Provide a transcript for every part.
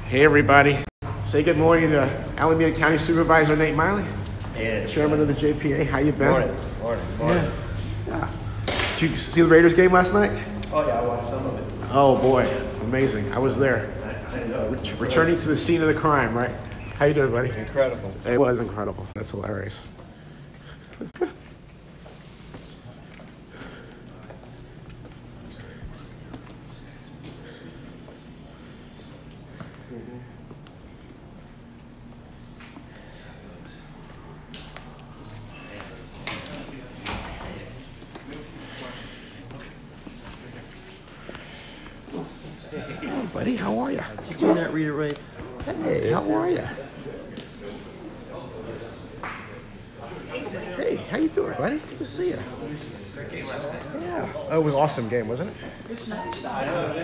Hey everybody, say good morning to Alameda County Supervisor Nate Miley, Chairman of the JPA. How you been? Morning. Yeah. Did you see the Raiders game last night? Oh yeah, I watched some of it. Oh boy, amazing. I was there. I know. Returning to the scene of the crime, right? How you doing, buddy? Incredible. It was incredible. That's hilarious. Hey, buddy, how are you? Did you not read it right? Hey, how are you? Hey, how you doing, buddy? Good to see you. Great game last night. Yeah, oh, it was an awesome game, wasn't it? Yeah.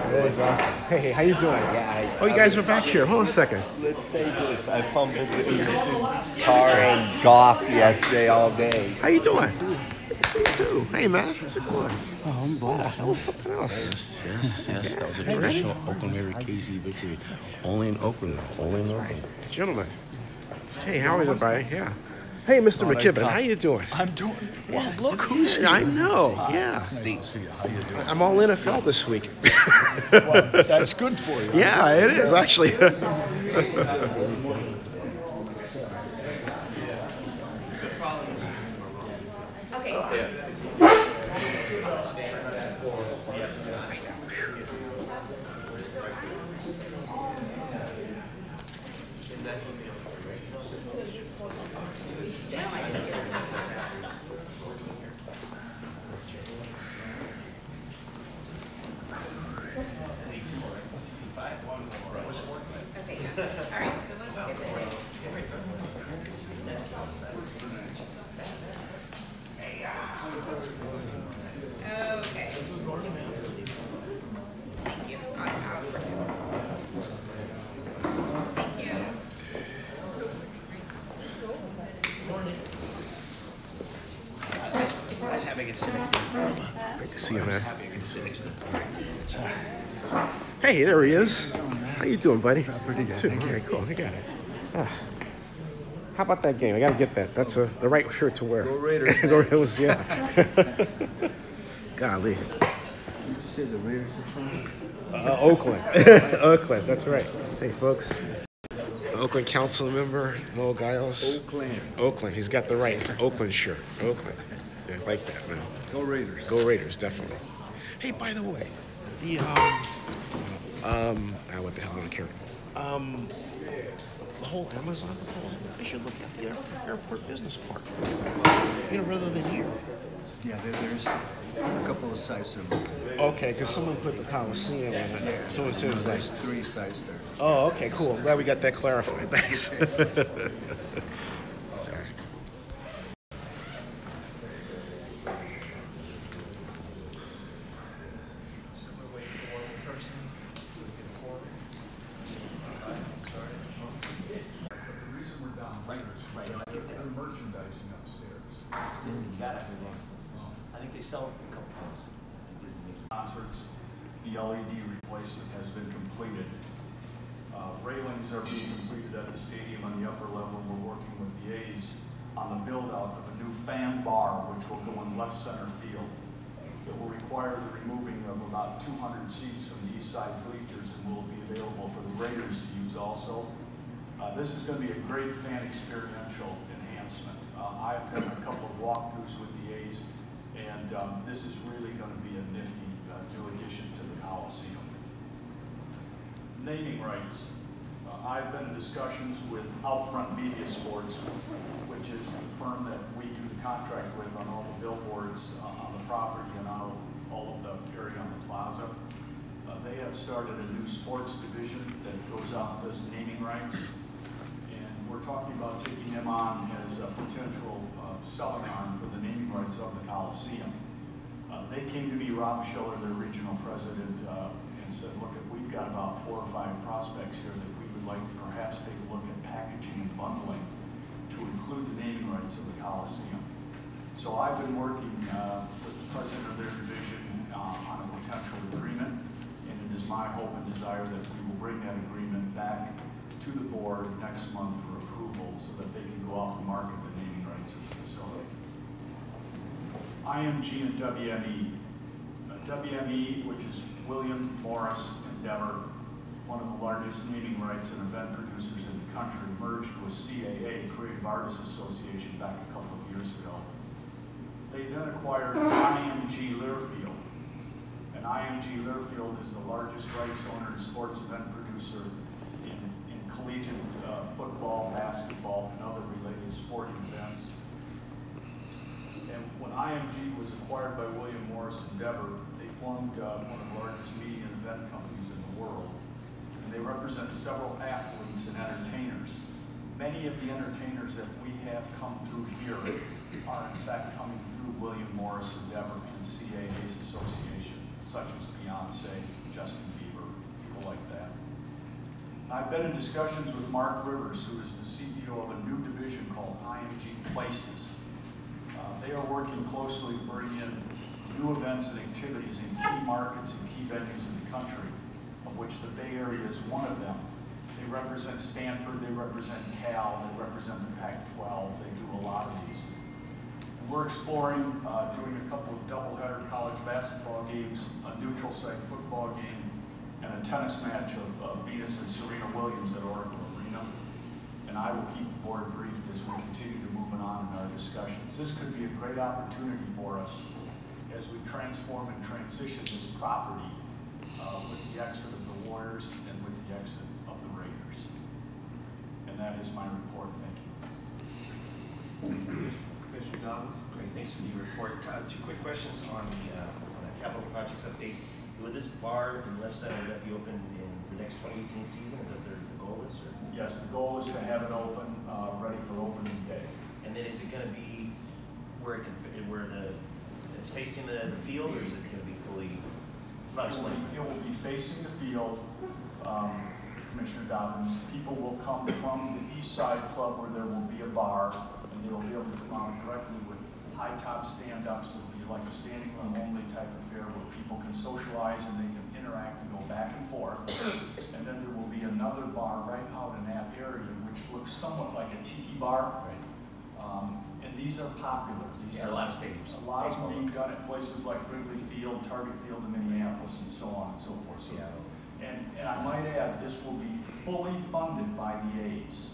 It was awesome. Hey, how you doing? Oh, you guys are back here. Hold on a second. Let's say this, I fumbled the car and golf yesterday all day. How you doing? Good to see you too. Hey, man, how's it going? Oh, I'm blessed. That was something else. Yes. That was a traditional Oakland Mary KZ victory. Only in Oakland, though. Only in Oakland. Gentlemen. Hey, how is everybody? Yeah. Hey, Mr. McKibben, how you doing? I'm doing well. Look who's here. I know. Yeah. Nice to see you. How you doing? I'm all NFL this week. Well, that's good for you. Yeah, it is actually. Nice having it sit next to you. Great to see you, man. Happy I can sit next to you. Hey, there he is. How you doing, buddy? Pretty good. Too. Okay, cool. I got it. How about that game? I got to get that. That's the right shirt to wear. Go Raiders. Go Raiders, yeah. Golly. Did you say the Raiders are fine? Oakland. Oakland, that's right. Hey, folks. Oakland council member, Noel Giles. Oakland. He's got the right. It's an Oakland shirt. Oakland. Yeah, I like that, man. Go Raiders. Go Raiders, definitely. Hey, by the way, the what the hell? I don't care. The whole Amazon proposal. They should look at the airport business park. You know, rather than here. Yeah, there's a couple of sites that are looking. Okay, because someone put the Coliseum on it. Yeah, So it seems like. there's 3 sites there. Oh, okay, cool. I'm glad we got that clarified. Thanks. Merchandising upstairs. It's Disney. You got everything. I think they sell a couple things. Disney makes Concerts, the LED replacement has been completed. Railings are being completed at the stadium on the upper level. We're working with the A's on the build-out of a new fan bar, which will go in left center field. It will require the removing of about 200 seats from the east side bleachers and will be available for the Raiders to use also. This is going to be a great fan experiential enhancement. I've done a couple of walkthroughs with the A's, and this is really going to be a nifty new addition to the Coliseum. Naming rights. I've been in discussions with Outfront Media Sports, which is the firm that we do the contract with on all the billboards on the property and on all of the area on the plaza. They have started a new sports division that goes out and does naming rights. And we're talking about taking them on as a potential selling arm for the naming rights of the Coliseum. They came to me, Rob Schiller, their regional president, and said, look, we've got about 4 or 5 prospects here that we would like to perhaps take a look at packaging and bundling to include the naming rights of the Coliseum. So I've been working with the president of their division on a desire that we will bring that agreement back to the board next month for approval so that they can go out and market the naming rights of the facility. IMG and WME. WME, which is William Morris Endeavor, one of the largest naming rights and event producers in the country, merged with CAA, Creative Artists Association, back a couple of years ago. They then acquired IMG Learfield. And IMG Learfield is the largest rights owner and sports event producer in collegiate football, basketball, and other related sporting events. And when IMG was acquired by William Morris Endeavor, they formed one of the largest media and event companies in the world. And they represent several athletes and entertainers. Many of the entertainers that we have come through here are in fact coming through William Morris Endeavor and CAA's association, such as Beyonce, Justin Bieber, people like that. I've been in discussions with Mark Rivers, who is the CEO of a new division called IMG Places. They are working closely to bring in new events and activities in key markets and key venues in the country, of which the Bay Area is one of them. They represent Stanford, they represent Cal, they represent the Pac-12, they do a lot of these. And we're exploring doing a couple of doubleheader college basketball games, a neutral site football game, and a tennis match of Venus and Serena Williams at Oracle Arena. And I will keep the board briefed as we continue to move on in our discussions. This could be a great opportunity for us as we transform and transition this property with the exit of the Warriors and with the exit of the Raiders. And that is my report. Thank you. Commissioner Dobbins. Great, thanks for the report. Two quick questions on the capital projects update. Will this bar in the left side, will that be open in the next 2018 season? Is that the goal is? Or? Yes, the goal is to have it open, ready for opening day. And then is it going to be where it's facing the field, or is it going to be fully? It will be facing the field, Commissioner Dobbins. People will come from the East Side Club where there will be a bar, and they will be able to come out directly with high top stand-ups. It will be like a standing room only type affair where people can socialize and they can interact and go back and forth. And then there will be another bar right out in that area, which looks somewhat like a tiki bar. Right. And these are popular. These are a lot of stadiums. A lot of them being done at places like Wrigley Field, Target Field in Minneapolis, and so on and so forth. So, and I might add, this will be fully funded by the A's.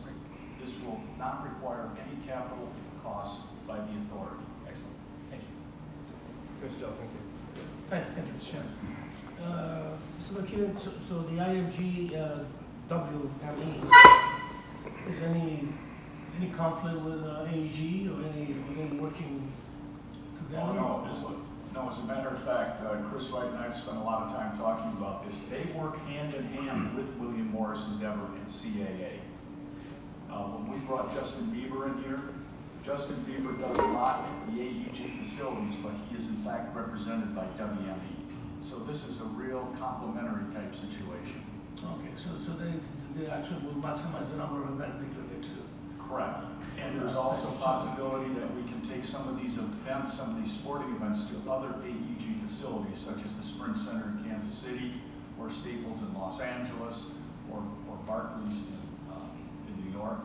This will not require any capital costs by the authority. Excellent. Thank you. Christoph, thank you. Thank you, Chairman. Mr. McKeon, so the IMG WME, is any conflict with AEG or any working together? Oh, no, as a matter of fact, Chris Wright and I have spent a lot of time talking about this. They work hand in hand with William Morris Endeavor and CAA. When we brought Justin Bieber in here, Justin Bieber does a lot at the AEG facilities, but he is in fact represented by WME. So this is a real complementary type situation. Okay, so they actually will maximize the number of events between the two. Correct. And there's also a possibility that we can take some of these events, some of these sporting events to other AEG facilities, such as the Sprint Center in Kansas City, or Staples in Los Angeles, or Barclays in New York.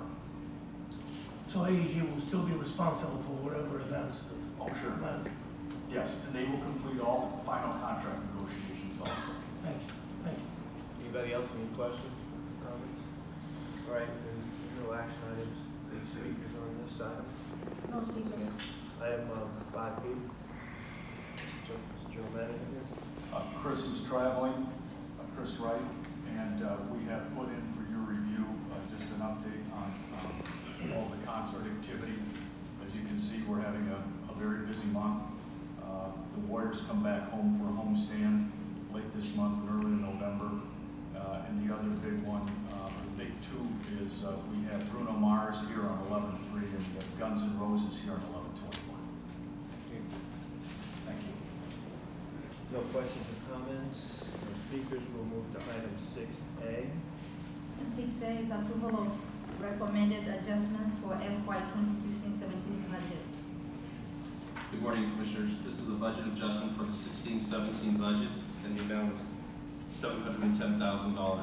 So AEG will still be responsible for whatever events. Oh, sure. Yes, and they will complete all the final contract negotiations also. Thank you. Thank you. Anybody else, any questions, comments? All right, there's no action items. Any speakers on this item? No speakers. Item 5B. General Manager here. Chris is traveling, Chris Wright, and we have put in for your review just an update on all the concert activity. As you can see, we're having a very busy month. The Warriors come back home for a homestand late this month, early in November. And the other big one, the big two, is we have Bruno Mars here on 11/3 and we have Guns N' Roses here on 11/21. Thank you. No questions or comments? No speakers. We'll move to item 6A. And 6A is approval of recommended adjustments for FY 2016-17 budget. Good morning, Commissioners. This is a budget adjustment for the 16-17 budget, and the amount is $710,000.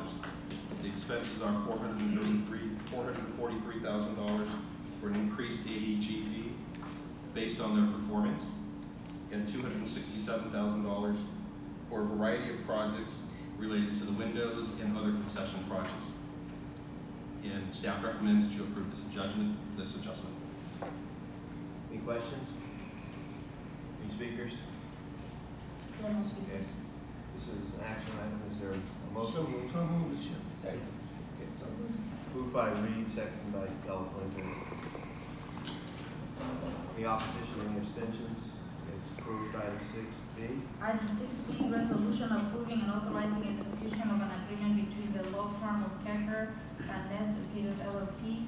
The expenses are $443,000 for an increased ADGP based on their performance, and $267,000 for a variety of projects related to the windows and other concession projects. And staff recommends that you approve this adjustment. Any questions? Any speakers? There are no speakers. This is an action item. Is there a motion? So moved, Mr. Chairman. Second. Moved by Reed, second by California. Any opposition, any abstentions? It's approved. Item 6B. Item 6B, resolution approving and authorizing execution of an agreement between the law firm of Kecker, Van Ness and Peters LLP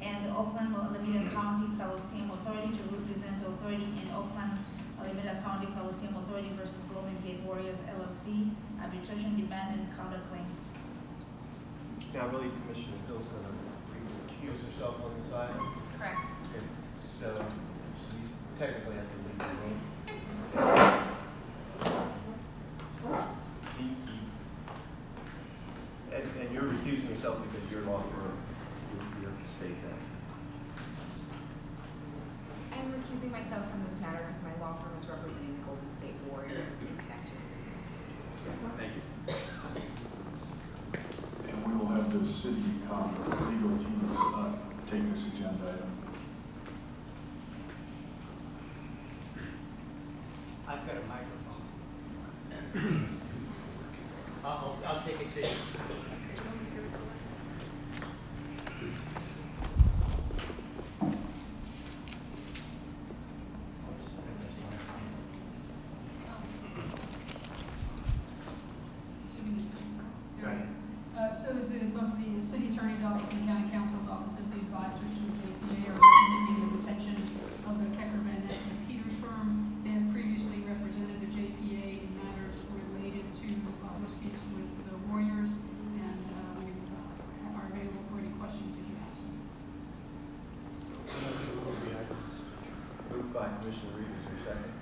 and the Oakland, Alameda County Coliseum Authority to represent the authority in Oakland, Alameda County Coliseum Authority versus Golden Gate Warriors LLC, arbitration demand and counterclaim. Now, I believe Commissioner Hill's going to recuse herself on this item. Correct. Okay, so she's technically have to leave the room. And you're recusing yourself because you're law firm. You have to state that. I'm recusing myself from this matter because my law firm is representing the Golden State Warriors in connection with this dispute. Thank you. And we will have the city legal teams take this agenda item. I've got a microphone. I'll take it to you. So both the city attorney's office and the county counsel's office as the advisors to the JPA are recommending the retention of the Kecker, Van Ness and Peters firm. They have previously represented the JPA in matters related to disputes with the Warriors, and we are available for any questions if you have some. Moved by Commissioner Reed, is there a second?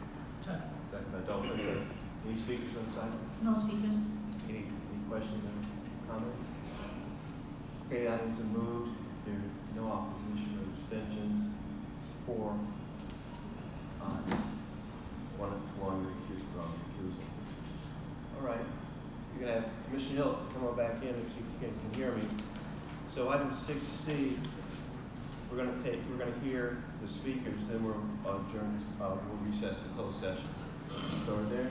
Second by Dalton. Any speakers on this item? No speakers. Any questions or comments? Okay, items are moved. If there's no opposition or abstentions, 4 one recusal. All right, you're gonna have Commissioner Hill come on back in if you can hear me. So item 6C, we're gonna hear the speakers, then we'll adjourn. We'll recess to closed session. So are there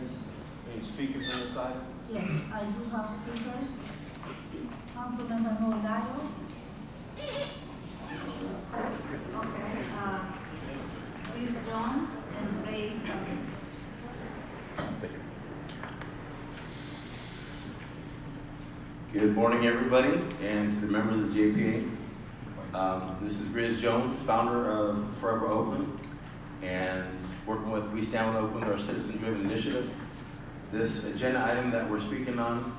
any speakers on this item? Yes, I do have speakers. Councilmember Gallo. Okay, Chris Jones and Ray. Good morning, everybody, and to the members of the JPA. This is Riz Jones, founder of Forever Oakland, and working with We Stand with Oakland, our citizen-driven initiative. This agenda item that we're speaking on,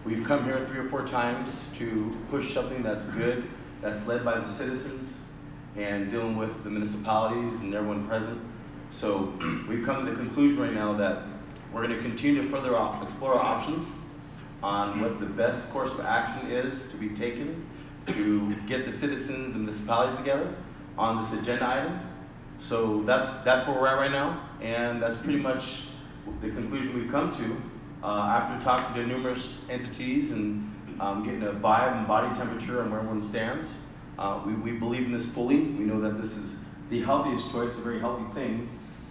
we've come here 3 or 4 times to push something that's good, that's led by the citizens, and dealing with the municipalities and everyone present. So we've come to the conclusion right now that we're going to continue to further explore our options on what the best course of action is to be taken to get the citizens, the municipalities together on this agenda item. So that's where we're at right now, and that's pretty much the conclusion we've come to after talking to numerous entities and getting a vibe and body temperature on where everyone stands. We believe in this fully. We know that this is the healthiest choice, a very healthy thing,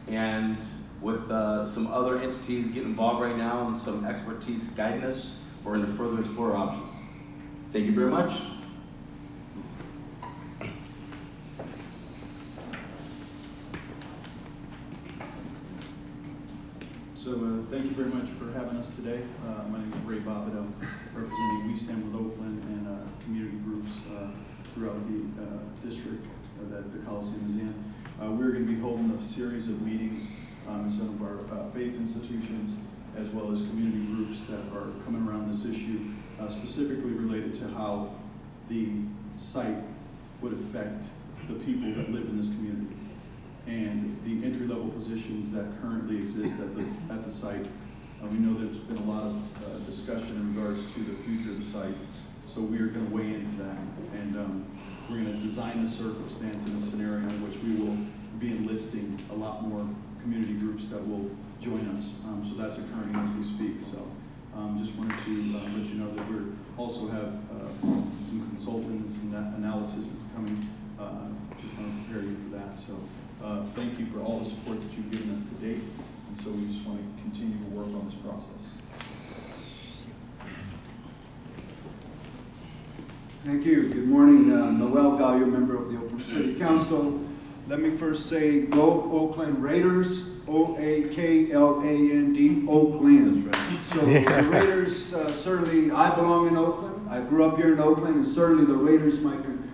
and with some other entities getting involved right now and some expertise guiding us, we're going to further explore options. Thank you very much. So thank you very much for having us today. My name is Ray Bobido, representing We Stand with Oakland and community groups throughout the district that the Coliseum is in. We're going to be holding a series of meetings in some of our faith institutions, as well as community groups that are coming around this issue, specifically related to how the site would affect the people that live in this community, and the entry-level positions that currently exist at the site We know that there's been a lot of discussion in regards to the future of the site, so we are going to weigh into that, and we're going to design the circumstance in a scenario in which we will be enlisting a lot more community groups that will join us. So that's occurring as we speak. So just wanted to let you know that we also have some consultants and analysis that's coming. Just want to prepare you for that. So thank you for all the support that you've given us to date. And so we just want to continue to work on this process. Thank you. Good morning. Noel Gallo, member of the Oakland City Council. Let me first say, go Oakland Raiders, O-A-K-L-A-N-D, Oakland. So the Raiders, certainly, I belong in Oakland. I grew up here in Oakland, and certainly the Raiders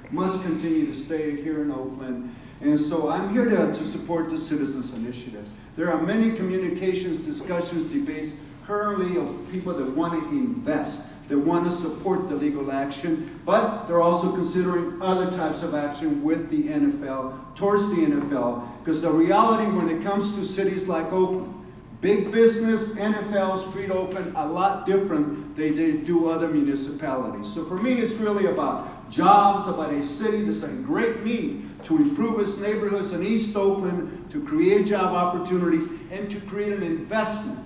must continue to stay here in Oakland. And so I'm here to support the Citizens Initiative. There are many communications, discussions, debates currently of people that want to invest, that want to support the legal action, but they're also considering other types of action with the NFL, towards the NFL, because the reality when it comes to cities like Oakland, big business, NFL, street Oakland, a lot different than they do other municipalities. So for me, it's really about jobs, about a city that's in great need to improve its neighborhoods in East Oakland, to create job opportunities, and to create an investment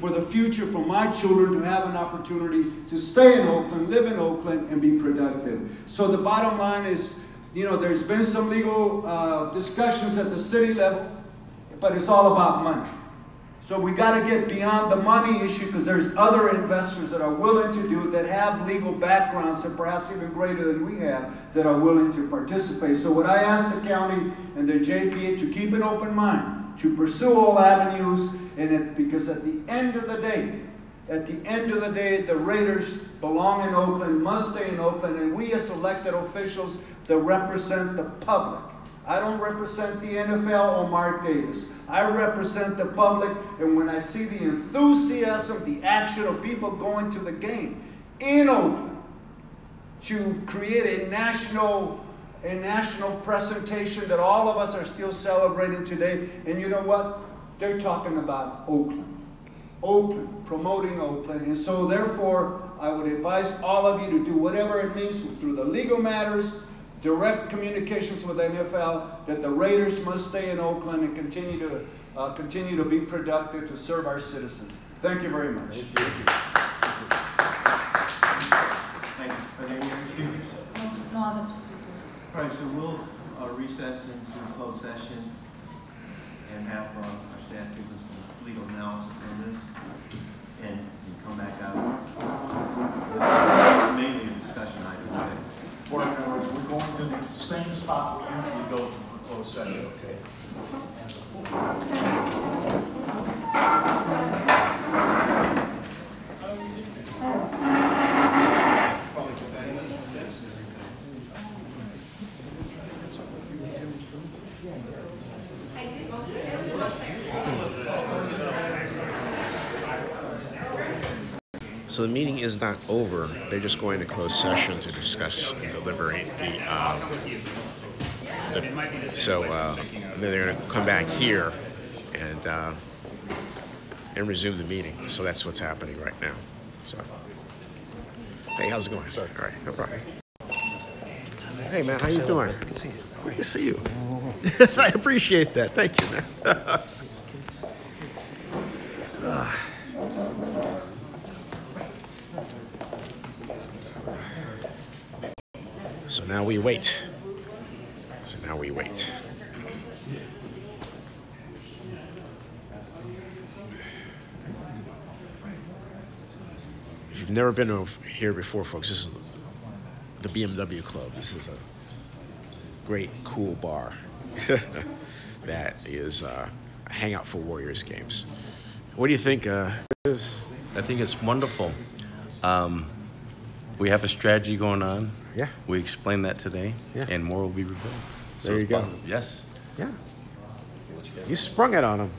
for the future for my children to have an opportunity to stay in Oakland, live in Oakland, and be productive. So the bottom line is, you know, there's been some legal discussions at the city level, but it's all about money. So we got to get beyond the money issue because there's other investors that are willing to do it, that have legal backgrounds and perhaps even greater than we have, that are willing to participate. So what I ask the county and the JPA to keep an open mind, to pursue all avenues, because at the end of the day, the Raiders belong in Oakland, must stay in Oakland, and we as elected officials that represent the public. I don't represent the NFL or Mark Davis. I represent the public, and when I see the enthusiasm, the action of people going to the game in Oakland to create a national presentation that all of us are still celebrating today, and you know what? They're talking about Oakland, promoting Oakland, and so therefore I would advise all of you to do whatever it means through the legal matters, direct communications with the NFL, that the Raiders must stay in Oakland and continue to be productive to serve our citizens. Thank you very much. Thank you. Thank you. Are there any other speakers? No other speakers. All right, so we'll recess into closed session and have our staff give us some legal analysis on this and come back out. Mainly a discussion item today. Board members, we're going to the same spot we usually go to for closed session, okay? So the meeting is not over. They're just going to close session to discuss and deliberate then they're going to come back here and resume the meeting. So that's what's happening right now. So, hey, how's it going? Sorry. All right, no problem. Hey, man, how you doing? Good to see you. Good to see you. I appreciate that. Thank you, man. So now we wait. If you've never been over here before, folks, this is the BMW Club. This is a great, cool bar that is a hangout for Warriors games. What do you think? I think it's wonderful. We have a strategy going on. Yeah. We explained that today, and more will be revealed. So there you go. Positive. Yes. Yeah. You sprung it on him.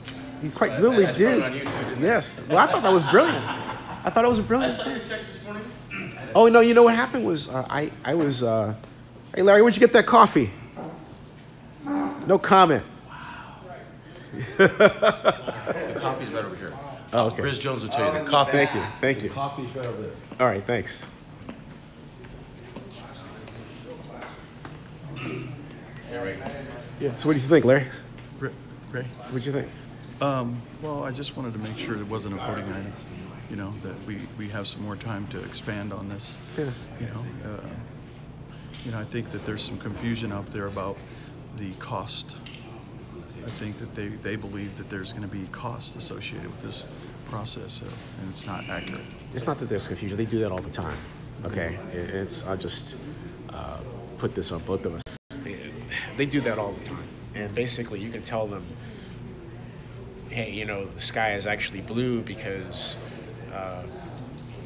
You quite literally did. Sprung on you too, didn't yes. Well, I thought that was brilliant. I thought it was brilliant. I saw your text this morning. Oh no! You know what happened was I was. Hey Larry, where'd you get that coffee? No comment. The coffee's right over here. Oh, okay. Chris Jones will tell you the coffee. Thank you. Thank The you. coffee's right over there. All right, thanks. Yeah. So what do you think, Larry? Ray? What'd you think? Well, I just wanted to make sure it wasn't a voting item, you know, that we have some more time to expand on this. Yeah. I think that there's some confusion out there about the cost. I think that they believe that there's going to be cost associated with this process, and it's not accurate. It's not that there's confusion. They do that all the time. Okay. I'll just put this on both of us. They do that all the time. And basically you can tell them, hey, the sky is actually blue because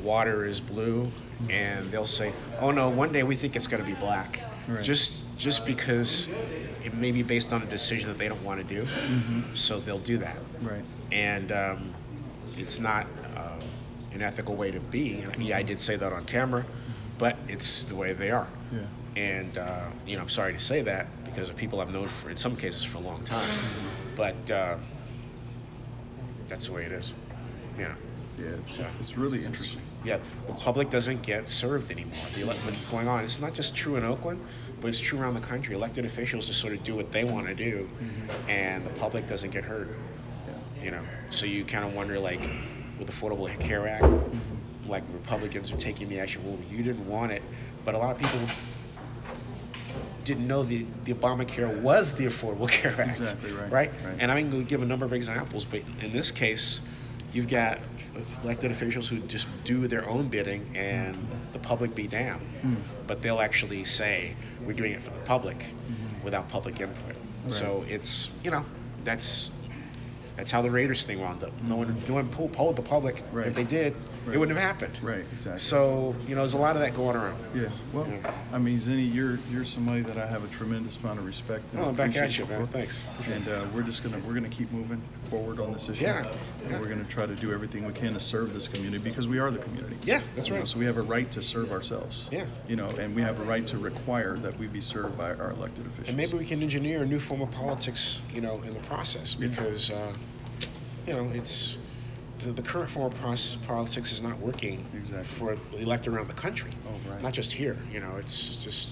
water is blue, and they'll say, oh no, one day we think it's going to be black. Right. Just because it may be based on a decision that they don't want to do. Mm-hmm. So they'll do that. Right. And it's not an ethical way to be. Yeah, I did say that on camera, but it's the way they are. Yeah. And I'm sorry to say that because of people I've known in some cases for a long time, but that's the way it is. Yeah, it's really interesting. Yeah, the public doesn't get served anymore. What's going on? It's not just true in Oakland, but it's true around the country. Elected officials just sort of do what they want to do, and the public doesn't get hurt. Yeah. So you kind of wonder, like, with the Affordable Care Act, like Republicans are taking the action. Well, you didn't want it, but a lot of people didn't know the Obamacare was the Affordable Care Act. Exactly right. Right? And I'm going to give a number of examples, but in this case, you've got elected officials who just do their own bidding, and the public be damned. But they'll actually say, we're doing it for the public without public input. Right. So it's, that's how the Raiders thing wound up. No one polled the public. Right. If they did, it wouldn't have happened. Right, exactly. So, there's a lot of that going around. Yeah, well, I mean, Zinni, you're somebody that I have a tremendous amount of respect and Oh, back at appreciation you, man. for. Thanks. And we're gonna keep moving forward on this issue. Yeah. And we're gonna try to do everything we can to serve this community because we are the community. Yeah, that's right. So we have a right to serve ourselves. Yeah. And we have a right to require that we be served by our elected officials. And maybe we can engineer a new form of politics, in the process, because, it's the current form of politics is not working for the elected around the country. Oh, right. Not just here. It's just.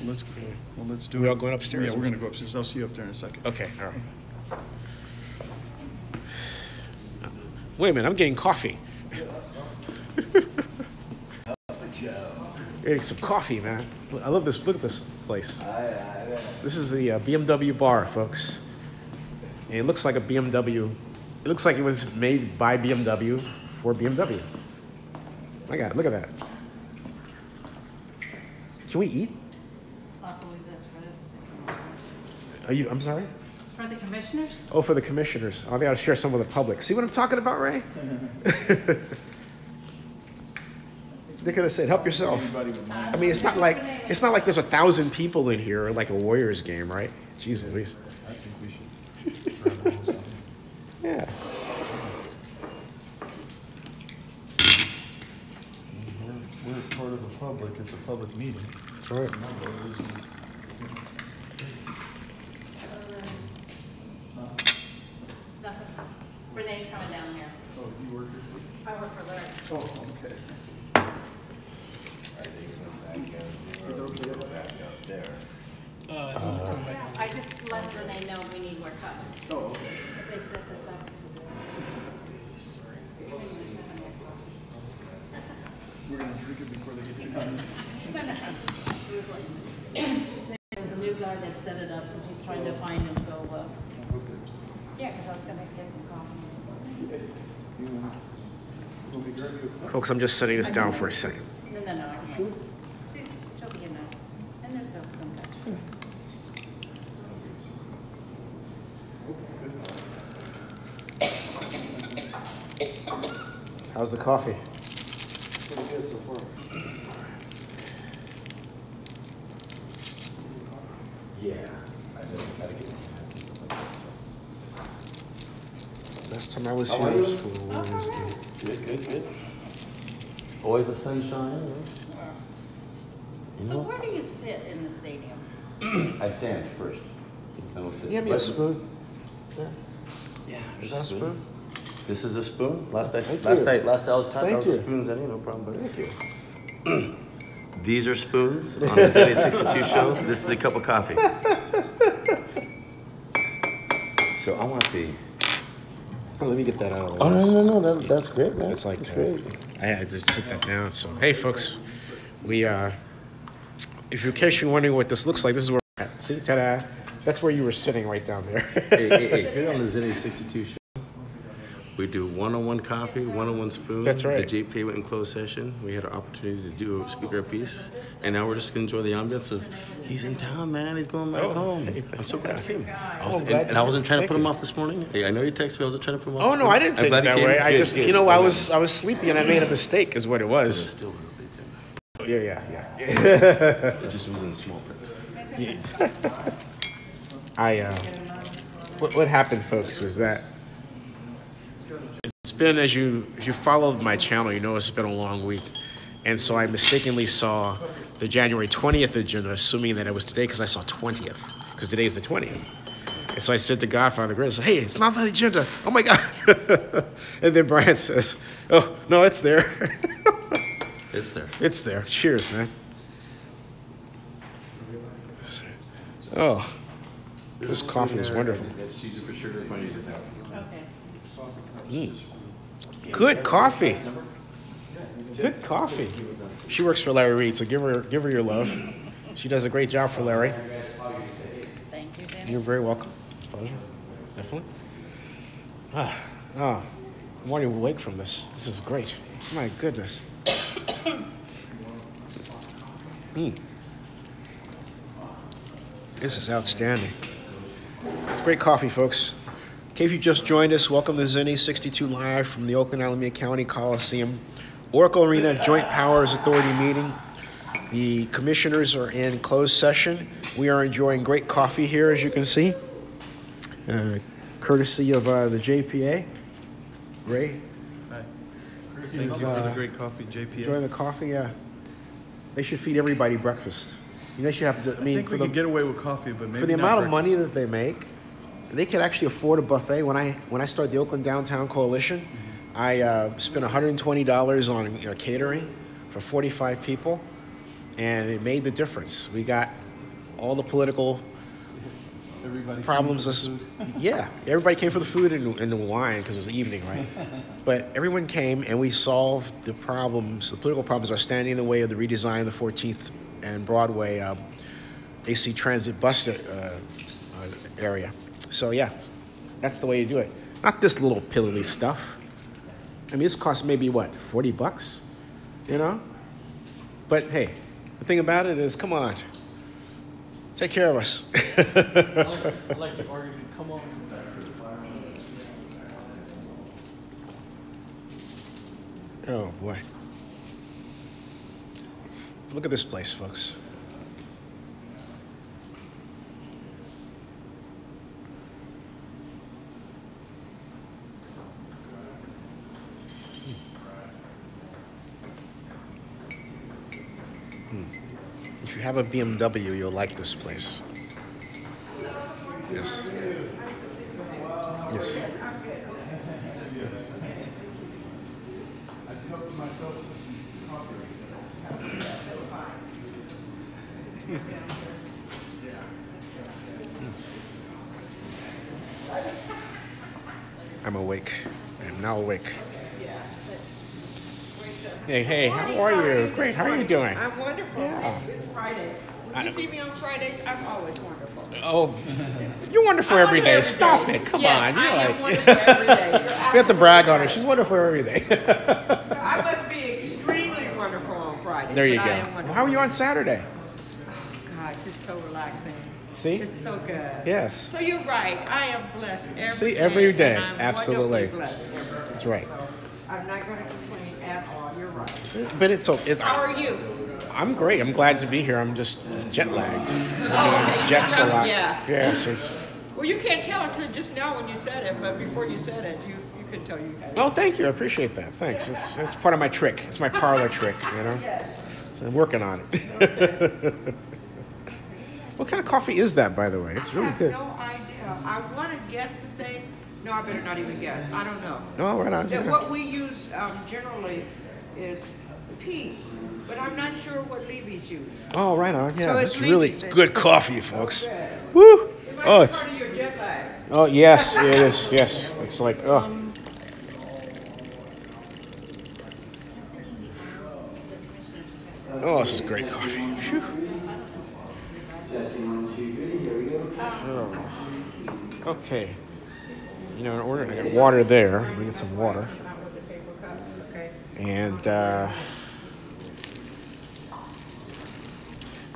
Let's do it. We all going upstairs? Yeah, we're gonna go upstairs. I'll see you up there in a second. Okay, all right. Wait a minute, I'm getting coffee. Getting some coffee, man. I love this. Look at this place. This is the BMW bar, folks. And it looks like a BMW. It looks like it was made by BMW for BMW. My God, look at that. Can we eat? I believe that's for the commissioners. Are you? I'm sorry? It's for the commissioners? Oh, for the commissioners. I think I'll share some with the public. See what I'm talking about, Ray? They could have said, "Help yourself." I mean, it's not like there's 1,000 people in here like a Warriors game, right? Jeez, at least. I think we should. Yeah. We're part of the public. It's a public meeting. That's right. Renee's coming down here. Oh, you work here? I work for Larry. Oh, okay. I just let Renee know we need more cups. Oh, okay. If they set this up. We're gonna drink it before they get done. No, no. She said there's a new guy that set it up, and she's trying to find him, so, yeah, because I was gonna get some coffee. Folks, I'm just setting this down for a second. No, no, no. She'll be in there. And there's still some cups. How's the coffee? Pretty good so far. Yeah. I gotta get my hands and stuff like that. Last time I was How here are was you? for Warriors game. Good. Always the sunshine. So where do you sit in the stadium? I stand first. Then we'll sit. Give me a spoon. There. Yeah. Is that a spoon? This is a spoon. Last I was Thank taught that was you. a spoons, any no problem. But Thank you. these are spoons on the Zenny 62 show. This is a cup of coffee. So I want the. Oh, let me get that out of the Oh way. no, that's great, man. It's like that's great. I had to sit that down. So hey, folks, we if you're in case you're wondering what this looks like, this is where we're at. See, ta-da! That's where you were sitting right down there. hey, here on the Zenny 62 show, we do one-on-one coffee, one-on-one spoon. That's right. The JPA went in closed session. We had an opportunity to do a speaker piece, and now we're just gonna enjoy the ambience of he's in town, man. He's going back home. Hey, I'm so glad he came. I wasn't trying to put him off this morning. Hey, I know you texted me. I wasn't trying to put him off. Oh no, I didn't take it that way. I just, you know, I was sleepy and I made a mistake, is what it was. Yeah. It just was in small print. What happened, folks, was that it's been, as you followed my channel, you know it's been a long week, and so I mistakenly saw the January 20th agenda, assuming that it was today because I saw 20th, because today is the 20th. And so I said to Godfather Grizz, hey, it's not on the agenda. Oh my God. And then Brian says, oh, no, it's there. It's there. It's there. Cheers, man. Oh, this coffee is wonderful. Use it for sugar if I use it now. Okay. Good coffee. Good coffee. She works for Larry Reed, so give her your love. She does a great job for Larry. Thank you, Danny. You're very welcome. Pleasure. Definitely. I'm already awake from this. This is great. My goodness. This is outstanding. It's great coffee, folks. Okay, if you just joined us, welcome to Zenny 62 Live from the Oakland Alameda County Coliseum Oracle Arena Joint Powers Authority meeting. The commissioners are in closed session. We are enjoying great coffee here, as you can see, courtesy of the JPA. Ray? Hi. Thank you for the great coffee, JPA. Enjoying the coffee, yeah. They should feed everybody breakfast. You know, they should have to. I mean, think we could get away with coffee, but maybe for the not amount of breakfast. money that they make, they could actually afford a buffet. When I started the Oakland Downtown Coalition, I spent $120 on catering for 45 people, and it made the difference. We got all the political problems. Yeah, everybody came for the food and the wine because it was evening, right? But everyone came, and we solved the problems, the political problems that are standing in the way of the redesign of the 14th and Broadway AC Transit bus area. So yeah, that's the way you do it. Not this little pillowy stuff. I mean, this costs maybe what, $40, you know? But hey, the thing about it is, come on, take care of us. I like the argument, come on. Oh boy. Look at this place, folks. If you have a BMW, you'll like this place. Yes. Yes. I'm awake. I am now awake. Hey, how are you? Great, how are you doing? I'm wonderful. Yeah. It's Friday. When you see me on Fridays, I'm always wonderful. Oh, you're wonderful every day. Stop it. Come on. You're I like, am wonderful every day. You're we have to brag on her. She's wonderful every day. I must be extremely wonderful on Friday. There you but go. I am wonderful. How are you on Saturday? Gosh, it's so relaxing. See? It's so good. Yes. So you're right. I am blessed every day. See, every day. And I'm Absolutely. wonderfully blessed every day. That's right. So I'm not going to complain at all. You're right. But it's okay. How are you? I'm great. I'm glad to be here. I'm just jet lagged. Oh, okay. Jets a lot. Yeah. Yeah. So. Well, you can't tell until just now when you said it, but before you said it, you couldn't tell you had it. Oh, thank you. I appreciate that. Thanks. It's part of my trick. It's my parlor trick, you know? Yes. So I'm working on it. What kind of coffee is that, by the way? It's really good. I have no idea. I want a guest to say No, I better not even guess. I don't know. Oh, right on. That Yeah. what we use generally is peas, but I'm not sure what Levy's use. Oh, right on. Yeah, So it's it's really Levy's. good coffee, folks. Okay. Woo! It might Oh, be it's. part of your jet lag. Oh, yes, it is. Yes, it's like oh. Oh, this is great coffee. Whew. Oh. Okay. You know, in order to get water there, let me get some water. And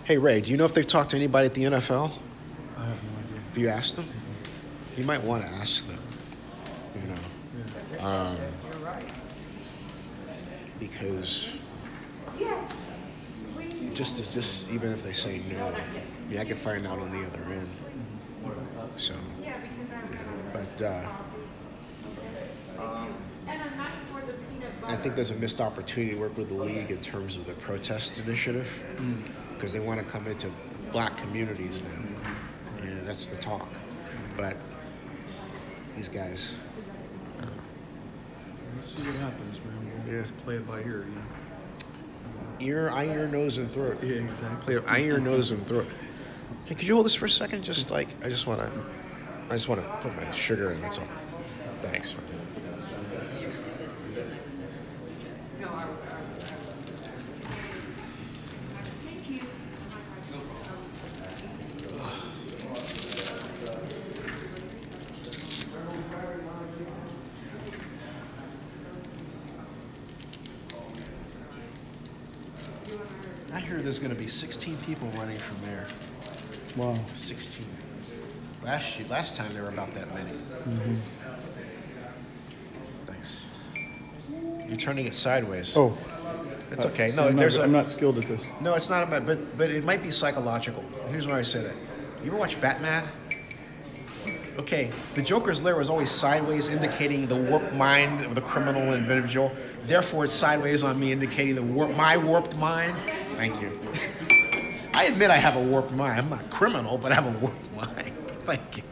hey, Ray, do you know if they've talked to anybody at the NFL? I have no idea. Have you asked them? You might want to ask them. You know, because just even if they say no, yeah, I can find out on the other end. So, but I think there's a missed opportunity to work with the league in terms of the protest initiative because they want to come into black communities now, and that's the talk. But these guys, We'll see what happens, man. We'll Yeah. play it by ear, you know. eye, ear, nose, and throat. Yeah, exactly. Play eye, ear, nose, and throat. Hey, could you hold this for a second? Just like I just want to put my sugar in. That's all. Thanks. I hear there's going to be 16 people running from there. Wow. 16. Last time there were about that many. Mm-hmm. Thanks. You're turning it sideways. Oh. It's okay. So No, I'm not skilled at this. No, it's not about. But it might be psychological. Here's why I say that. You ever watch Batman? Okay, the Joker's lair was always sideways, indicating the warped mind of the criminal individual. Therefore, it's sideways on me, indicating my warped mind. Thank you. I admit I have a warped mind. I'm not criminal, but I have a warped mind. Thank you.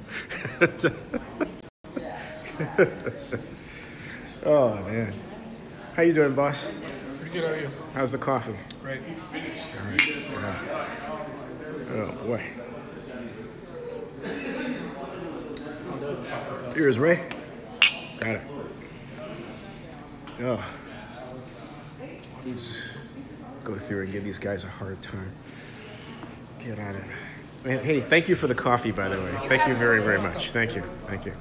Oh man, how you doing, boss? Pretty good, how are you? How's the coffee? Great. All right. Oh boy. Here's Ray. Got it. Oh. Let's go through and give these guys a hard time. Get on it. Man, hey, thank you for the coffee, by the way. Thank you very, very much. Thank you. Thank you.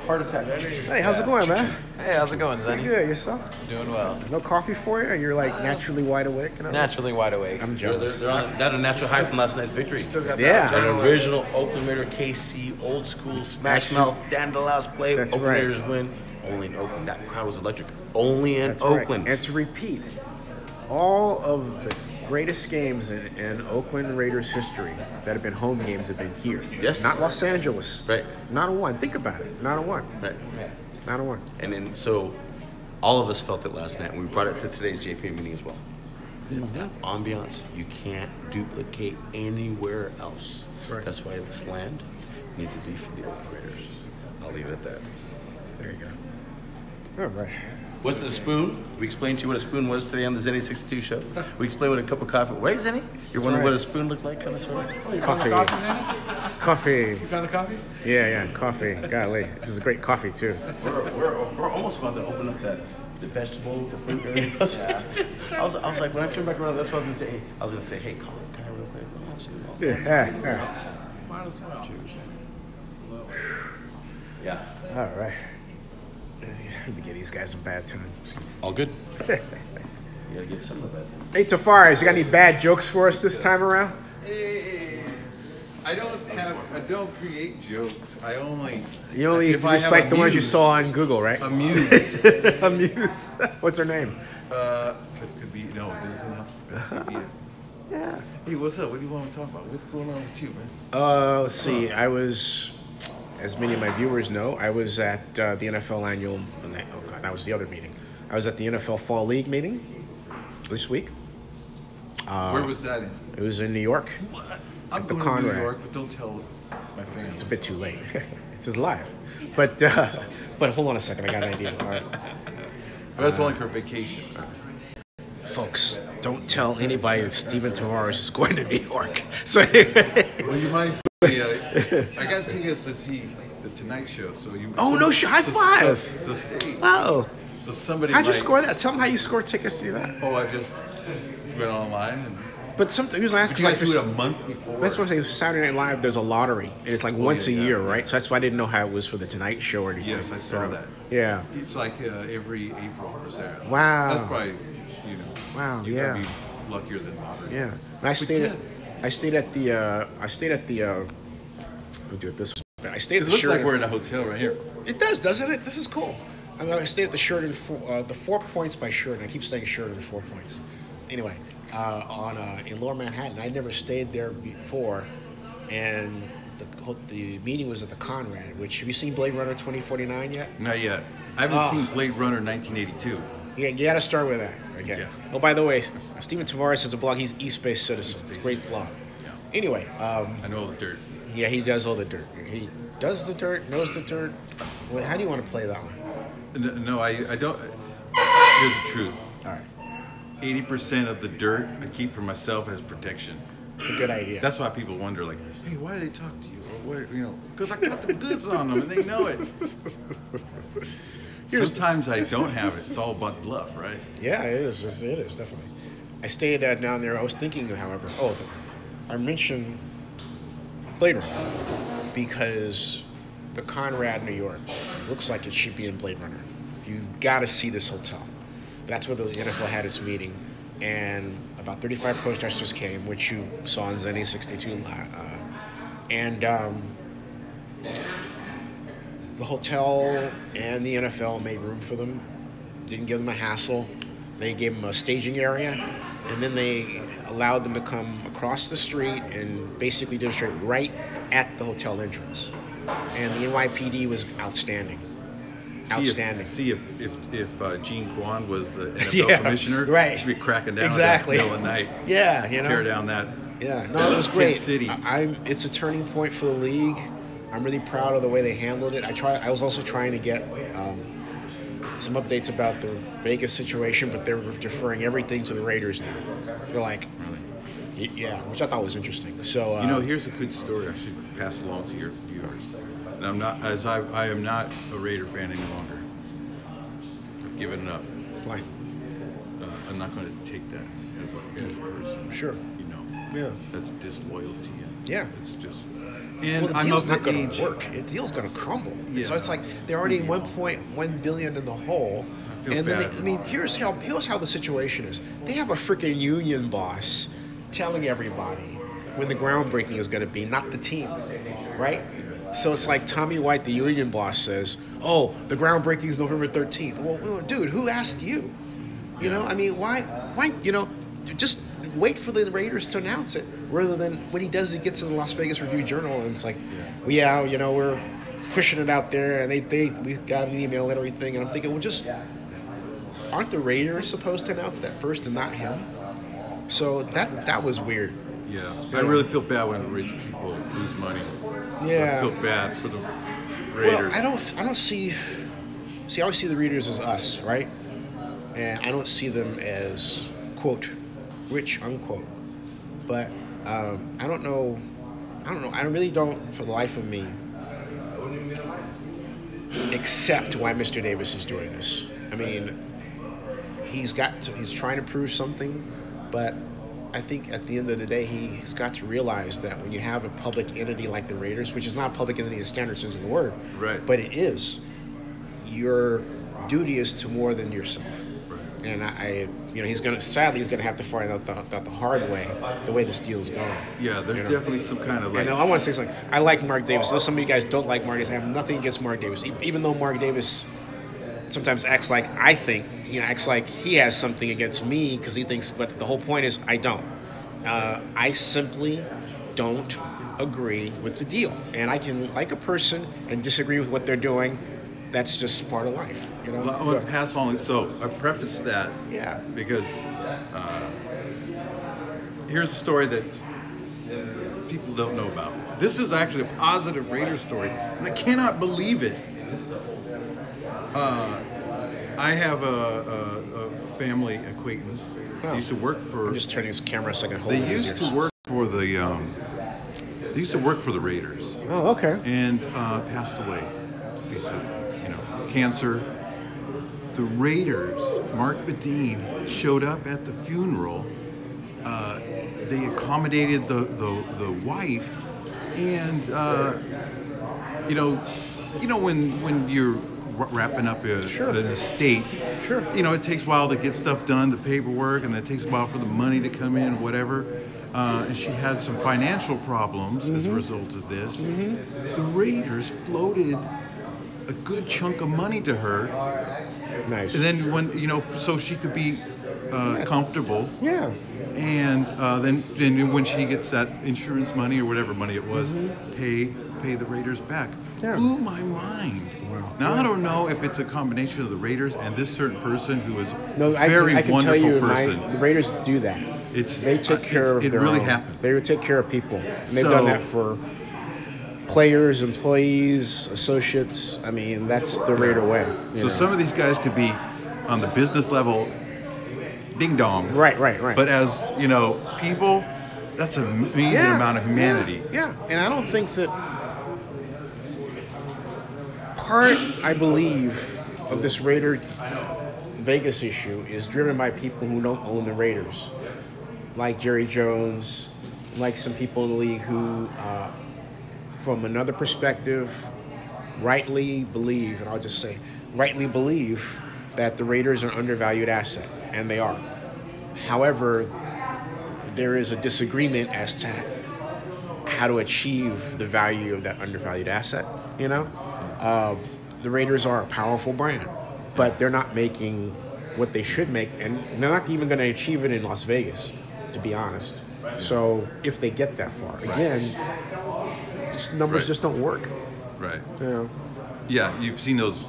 Heart attack. Hey, how's it going, man? Hey, how's it going, Zenny? Good, yourself? Doing well. No coffee for you? Or you're like naturally wide awake? Naturally wide awake. I'm jealous. They're on that a natural high from last night's victory. Yeah. An original Oakland Raider KC, old school, smash mouth, down to the last play. That's Oakland right. Raiders win. Only in Oakland. That crowd was electric. Only in That's right. Oakland. And to repeat, all of the greatest games in Oakland Raiders history that have been home games have been here. Yes. Not Los Angeles. Right. Not a one. Think about it. Not a one. Right. Not a one. And then so all of us felt it last night. And we brought it to today's JPA meeting as well. That ambiance you can't duplicate anywhere else. Right. That's why this land needs to be for the Oakland Raiders. I'll leave it at that. There you go. All right. What's the spoon? We explained to you what a spoon was today on the Zenny 62 show. We explained what a cup of coffee. Wait, Zenny? You're wondering what a spoon looked like, kind of sort of? Oh, you found the coffee, Zenny? Coffee. You found the coffie? Yeah, coffee. Golly, this is great coffee too. We're almost about to open up the vegetable, the fruit. I was like, when I came back around, that's what I was gonna say. I was gonna say, hey, Colin, can I real quick? I'll have some. Yeah. Might as well. Absolutely. Yeah. All right. Let me get these guys some bad times. All good. You gotta get some of that. Hey, Tafaris, you got any bad jokes for us this time around? I don't create jokes. I only. You only just like the ones you saw on Google, right? Amuse. Amuse. What's her name? It could be, no, it doesn't have to be. Yeah. Hey, what's up? What do you want to talk about? What's going on with you, man? Let's see. I was, as many of my viewers know, I was at the NFL annual, oh God, that was the other meeting. I was at the NFL Fall League meeting, this week. Where was that in? It was in New York. What? At I'm the going to New Conrad. York, but don't tell my fans. It's a bit too late. It's live. But hold on a second. I got an idea. All right. But that's only for vacation. Folks, don't tell anybody that Stephen Tavares is going to New York. So well, you might. I got tickets to see the Tonight Show. So you. Oh, no, high five. So stay. Wow. So somebody. How'd you score that? Tell them how you scored tickets to do that. Oh, I just went online and. But he was asking. You got to do it a month before. That's what I say. Saturday Night Live, there's a lottery, and it's like once a year, right? So that's why I didn't know how it was for the Tonight Show or anything. Yes, I saw that. Yeah. It's like every April for Saturday. Wow. That's probably, Wow. You yeah. gotta be luckier than lottery. Yeah. And I stayed at the. We'll do it this way. I stayed at the. It looks like we're in a hotel right here. It does, doesn't it? This is cool. I stayed at the Sheraton, the 4 Points by Sheraton. I keep saying Sheraton 4 Points. Anyway, in Lower Manhattan. I'd never stayed there before, and the meeting was at the Conrad. Which, have you seen Blade Runner 2049 yet? Not yet. I haven't seen Blade Runner 1982. Yeah, you got to start with that. Okay. Yeah. Oh, by the way, Stephen Tavares has a blog. He's East Bay Citizen. Great blog. Yeah. Anyway, I know all the dirt. Yeah, he does all the dirt. He does the dirt, knows the dirt. Well, how do you want to play that one? No, I don't. Here's the truth. All right. 80% of the dirt I keep for myself as protection. It's a good idea. That's why people wonder, like, hey, why do they talk to you? Or what, because I got the goods on them and they know it. Sometimes I don't have it. It's all about bluff, right? Yeah, it is. It is, definitely. I stayed down there. I was thinking, however, I mentioned Blade Runner because the Conrad, New York, looks like it should be in Blade Runner. You've got to see this hotel. That's where the NFL had its meeting, and about 35 protesters came, which you saw on Zenny 62, and the hotel and the NFL made room for them, didn't give them a hassle. They gave them a staging area, and then they allowed them to come across the street and basically demonstrate right at the hotel entrance. And the NYPD was outstanding. Outstanding. See if Gene Kwan was the NFL commissioner, right? Should be cracking down exactly. at the middle of the night. Yeah, tear down that. Yeah, no, it was great. City. It's a turning point for the league. I'm really proud of the way they handled it. I was also trying to get some updates about the Vegas situation, but they're deferring everything to the Raiders now. They're like, yeah, which I thought was interesting. So here's a good story I should pass along to your viewers. And I am not a Raider fan any longer. I've given it up. Why? I'm not going to take that as a person. Sure. Yeah. That's disloyalty. Yeah. It's just. And the deal's not going to work. The deal's going to crumble. Yeah. So it's like they're already $1.1 billion in the hole. And then here's how the situation is. They have a freaking union boss telling everybody when the groundbreaking is going to be, not the team, right? So it's like Tommy White, the union boss, says, "Oh, the groundbreaking is November 13th." Well, dude, who asked you? You know, I mean, why? Just wait for the Raiders to announce it, rather than when he does, he gets in the Las Vegas Review-Journal and it's like, we're pushing it out there, and we got an email and everything, and I'm thinking, aren't the Raiders supposed to announce that first and not him? So that was weird. Yeah, I really feel bad when rich people lose money. Yeah, I feel bad for the Raiders. Well, I don't see. I always see the Raiders as us, right? And I don't see them as quote rich unquote. But I don't know. I really don't, for the life of me, accept why Mr. Davis is doing this. I mean, he's trying to prove something, but I think at the end of the day, he's got to realize that when you have a public entity like the Raiders, which is not a public entity in the standard sense of the word, right? But it is, your duty is to more than yourself. Right. And he's gonna have to find out the hard way, the way this deal is going. Yeah, there's definitely some kind of like. I want to say something. I like Mark Davis. I know some of you guys don't like Mark Davis. I have nothing against Mark Davis, even though Mark Davis sometimes acts like he has something against me because he thinks, but the whole point is I don't. I simply don't agree with the deal. And I can like a person and disagree with what they're doing. That's just part of life. Well, I want to pass on. So I preface that because Here's a story that people don't know about. This is actually a positive Raider story, and I cannot believe it. I have a family acquaintance. They used to work for. I'm just turning this camera so I can hold it. They used to work for the. They used to work for the Raiders. Oh, okay. And passed away. Piece of, cancer. The Raiders, Mark Bedeen, showed up at the funeral. They accommodated the wife, and when you're wrapping up an estate, it takes a while to get stuff done, the paperwork, and it takes a while for the money to come in, whatever. And she had some financial problems as a result of this. The Raiders floated a good chunk of money to her. Nice. And then so she could be comfortable. Yeah. And then when she gets that insurance money or whatever money it was, pay the Raiders back. Yeah. Blew my mind. Wow. Now I don't know if it's a combination of the Raiders and this certain person who is I can wonderful tell you, person. The Raiders do that. They take care of it their really own. happened. They would take care of people. And they've done that for players, employees, associates. I mean, that's the Raider way. So some of these guys could be on the business level ding dongs. Right. But as, people, that's an amazing amount of humanity. Yeah. And I don't think that part, I believe, of this Raider Vegas issue is driven by people who don't own the Raiders. Like Jerry Jones, like some people in the league who, from another perspective, rightly believe, and I'll just say, rightly believe that the Raiders are an undervalued asset, and they are. However, there is a disagreement as to how to achieve the value of that undervalued asset, The Raiders are a powerful brand, but they're not making what they should make, and they're not even going to achieve it in Las Vegas, to be honest. So if they get that far, again, numbers just don't work. Right. Yeah, you've seen those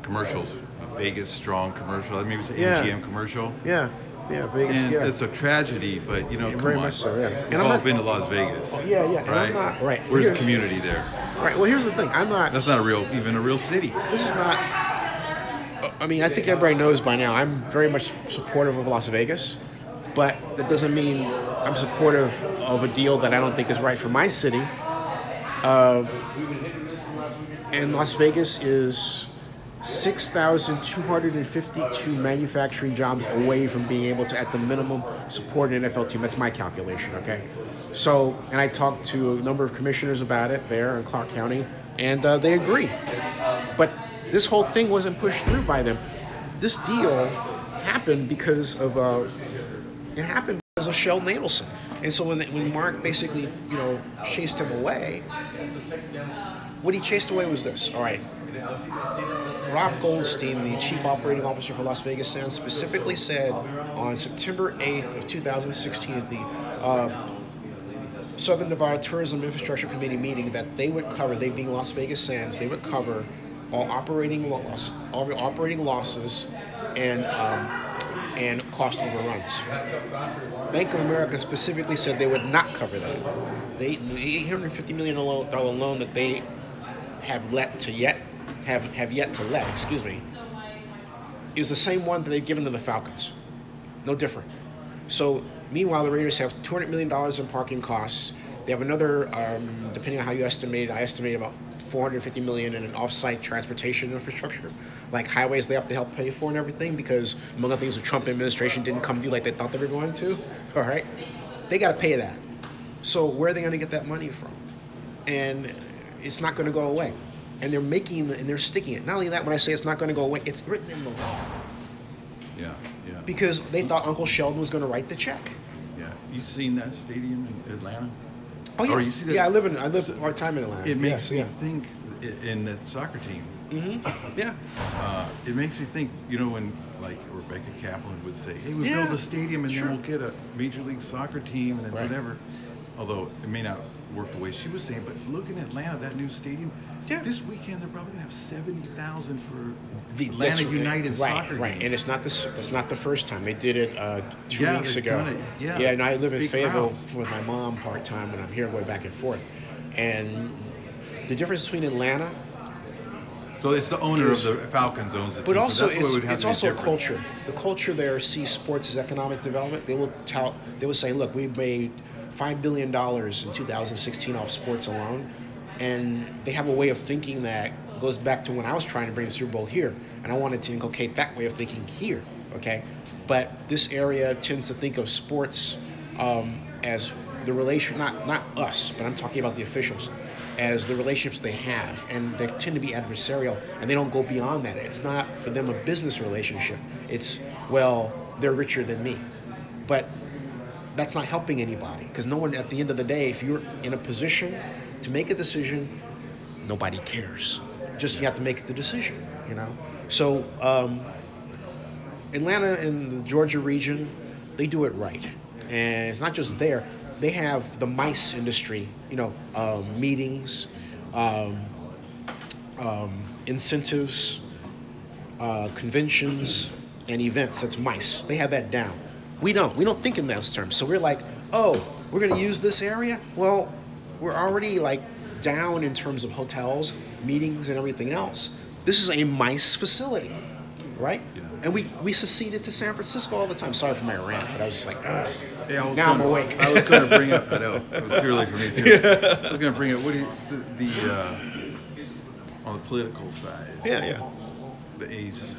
commercials, the Vegas Strong commercial. I mean, it was an MGM commercial. Yeah, Vegas. And it's a tragedy, but come very on. much so. Yeah. We've all been to Las Vegas. Yeah. Right. And I'm not, right. Where's the community there? Right. Well, here's the thing. That's not even a real city. This is not. I mean, I think everybody knows by now. I'm very much supportive of Las Vegas, but that doesn't mean I'm supportive of a deal that I don't think is right for my city. And Las Vegas is 6,252 manufacturing jobs away from being able to, at the minimum, support an NFL team. That's my calculation, okay? So, and I talked to a number of commissioners about it there in Clark County, and they agree. But this whole thing wasn't pushed through by them. This deal happened because of, Sheldon Adelson. And so when Mark basically, chased him away, what he chased away was this. All right. Rob Goldstein, the chief operating officer for Las Vegas Sands, specifically said on September 8th of 2016 at the Southern Nevada Tourism Infrastructure Committee meeting that they would cover, they being Las Vegas Sands, they would cover all operating losses and cost overruns. Bank of America specifically said they would not cover that. The $850 million loan that they have yet to let, is the same one that they've given to the Falcons. No different. So meanwhile, the Raiders have $200 million in parking costs. They have another, depending on how you estimate, I estimate about $450 million in an off-site transportation infrastructure, like highways they have to help pay for and everything, because among other things, the Trump administration didn't come due like they thought they were going to. All right, they got to pay that. So where are they going to get that money from? And it's not going to go away. And they're sticking it. Not only that, when I say it's not going to go away, it's written in the law. Yeah. Because they thought Uncle Sheldon was going to write the check. Yeah. You seen that stadium in Atlanta? Oh yeah. Or you see that? Yeah, I live part-time in Atlanta. It makes me think in that soccer team. Mm-hmm. Yeah. It makes me think, when like Rebecca Kaplan would say, hey, we'll build a stadium and then we'll get a Major League Soccer team and then whatever. although it may not work the way she was saying, but look in Atlanta, that new stadium. Yeah. This weekend they're probably gonna have 70,000 for the Atlanta United soccer right. game. And it's not that's not the first time. They did it 2 Yeah, weeks they've ago. done it. Yeah. Yeah, and I live in Big Fayetteville crowds. with my mom part time when I'm here going back and forth. And the difference between Atlanta. So it's the owner of the Falcons owns the team. But also, so that's what it would have it's to be also a different. culture. The culture there sees sports as economic development. They will say, look, we made $5 billion in 2016 off sports alone. And they have a way of thinking that goes back to when I was trying to bring the Super Bowl here. And I wanted to inculcate that way of thinking here, okay? But this area tends to think of sports as the relation, not us, but I'm talking about the officials, as the relationships they have, and they tend to be adversarial, and they don't go beyond that. It's not for them a business relationship. It's, well, they're richer than me. But that's not helping anybody, because no one, at the end of the day, if you're in a position to make a decision, nobody cares. Just you have to make the decision, you know? So Atlanta and the Georgia region, they do it right. And it's not just there. They have the MICE industry, you know, meetings, incentives, conventions, and events. That's MICE. They have that down. We don't. We don't think in those terms. So we're like, oh, we're going to use this area? Well, we're already like down in terms of hotels, meetings, and everything else. This is a MICE facility, right? Yeah. And we seceded to San Francisco all the time. Sorry for my rant, but I was just like, Yeah, now I'm awake. I was going to bring up. I know it was too early for me too. I was going to bring up what do you, on the political side. Yeah. The A's.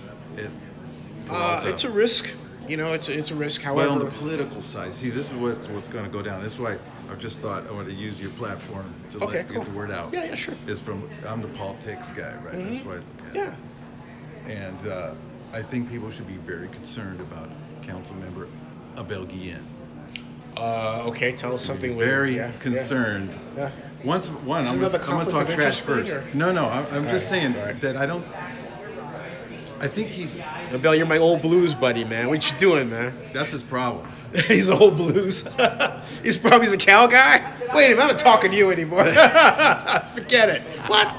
It's a risk. You know, it's a risk. However, but on the political side, see, this is what's going to go down. This is why I just thought I wanted to use your platform to get the word out. Yeah, sure. I'm the politics guy, right? Mm-hmm. That's why. Yeah. And I think people should be very concerned about Councilmember Abel Guillen. Okay, tell us something. Very concerned. Yeah. I'm going to talk trash first. No, I'm just saying that I don't. I think he's. Abel, you're my old blues buddy, man. What you doing, man? That's his problem. He's old blues. He's a Cal guy. Wait a minute, I'm not talking to you anymore. Forget it. What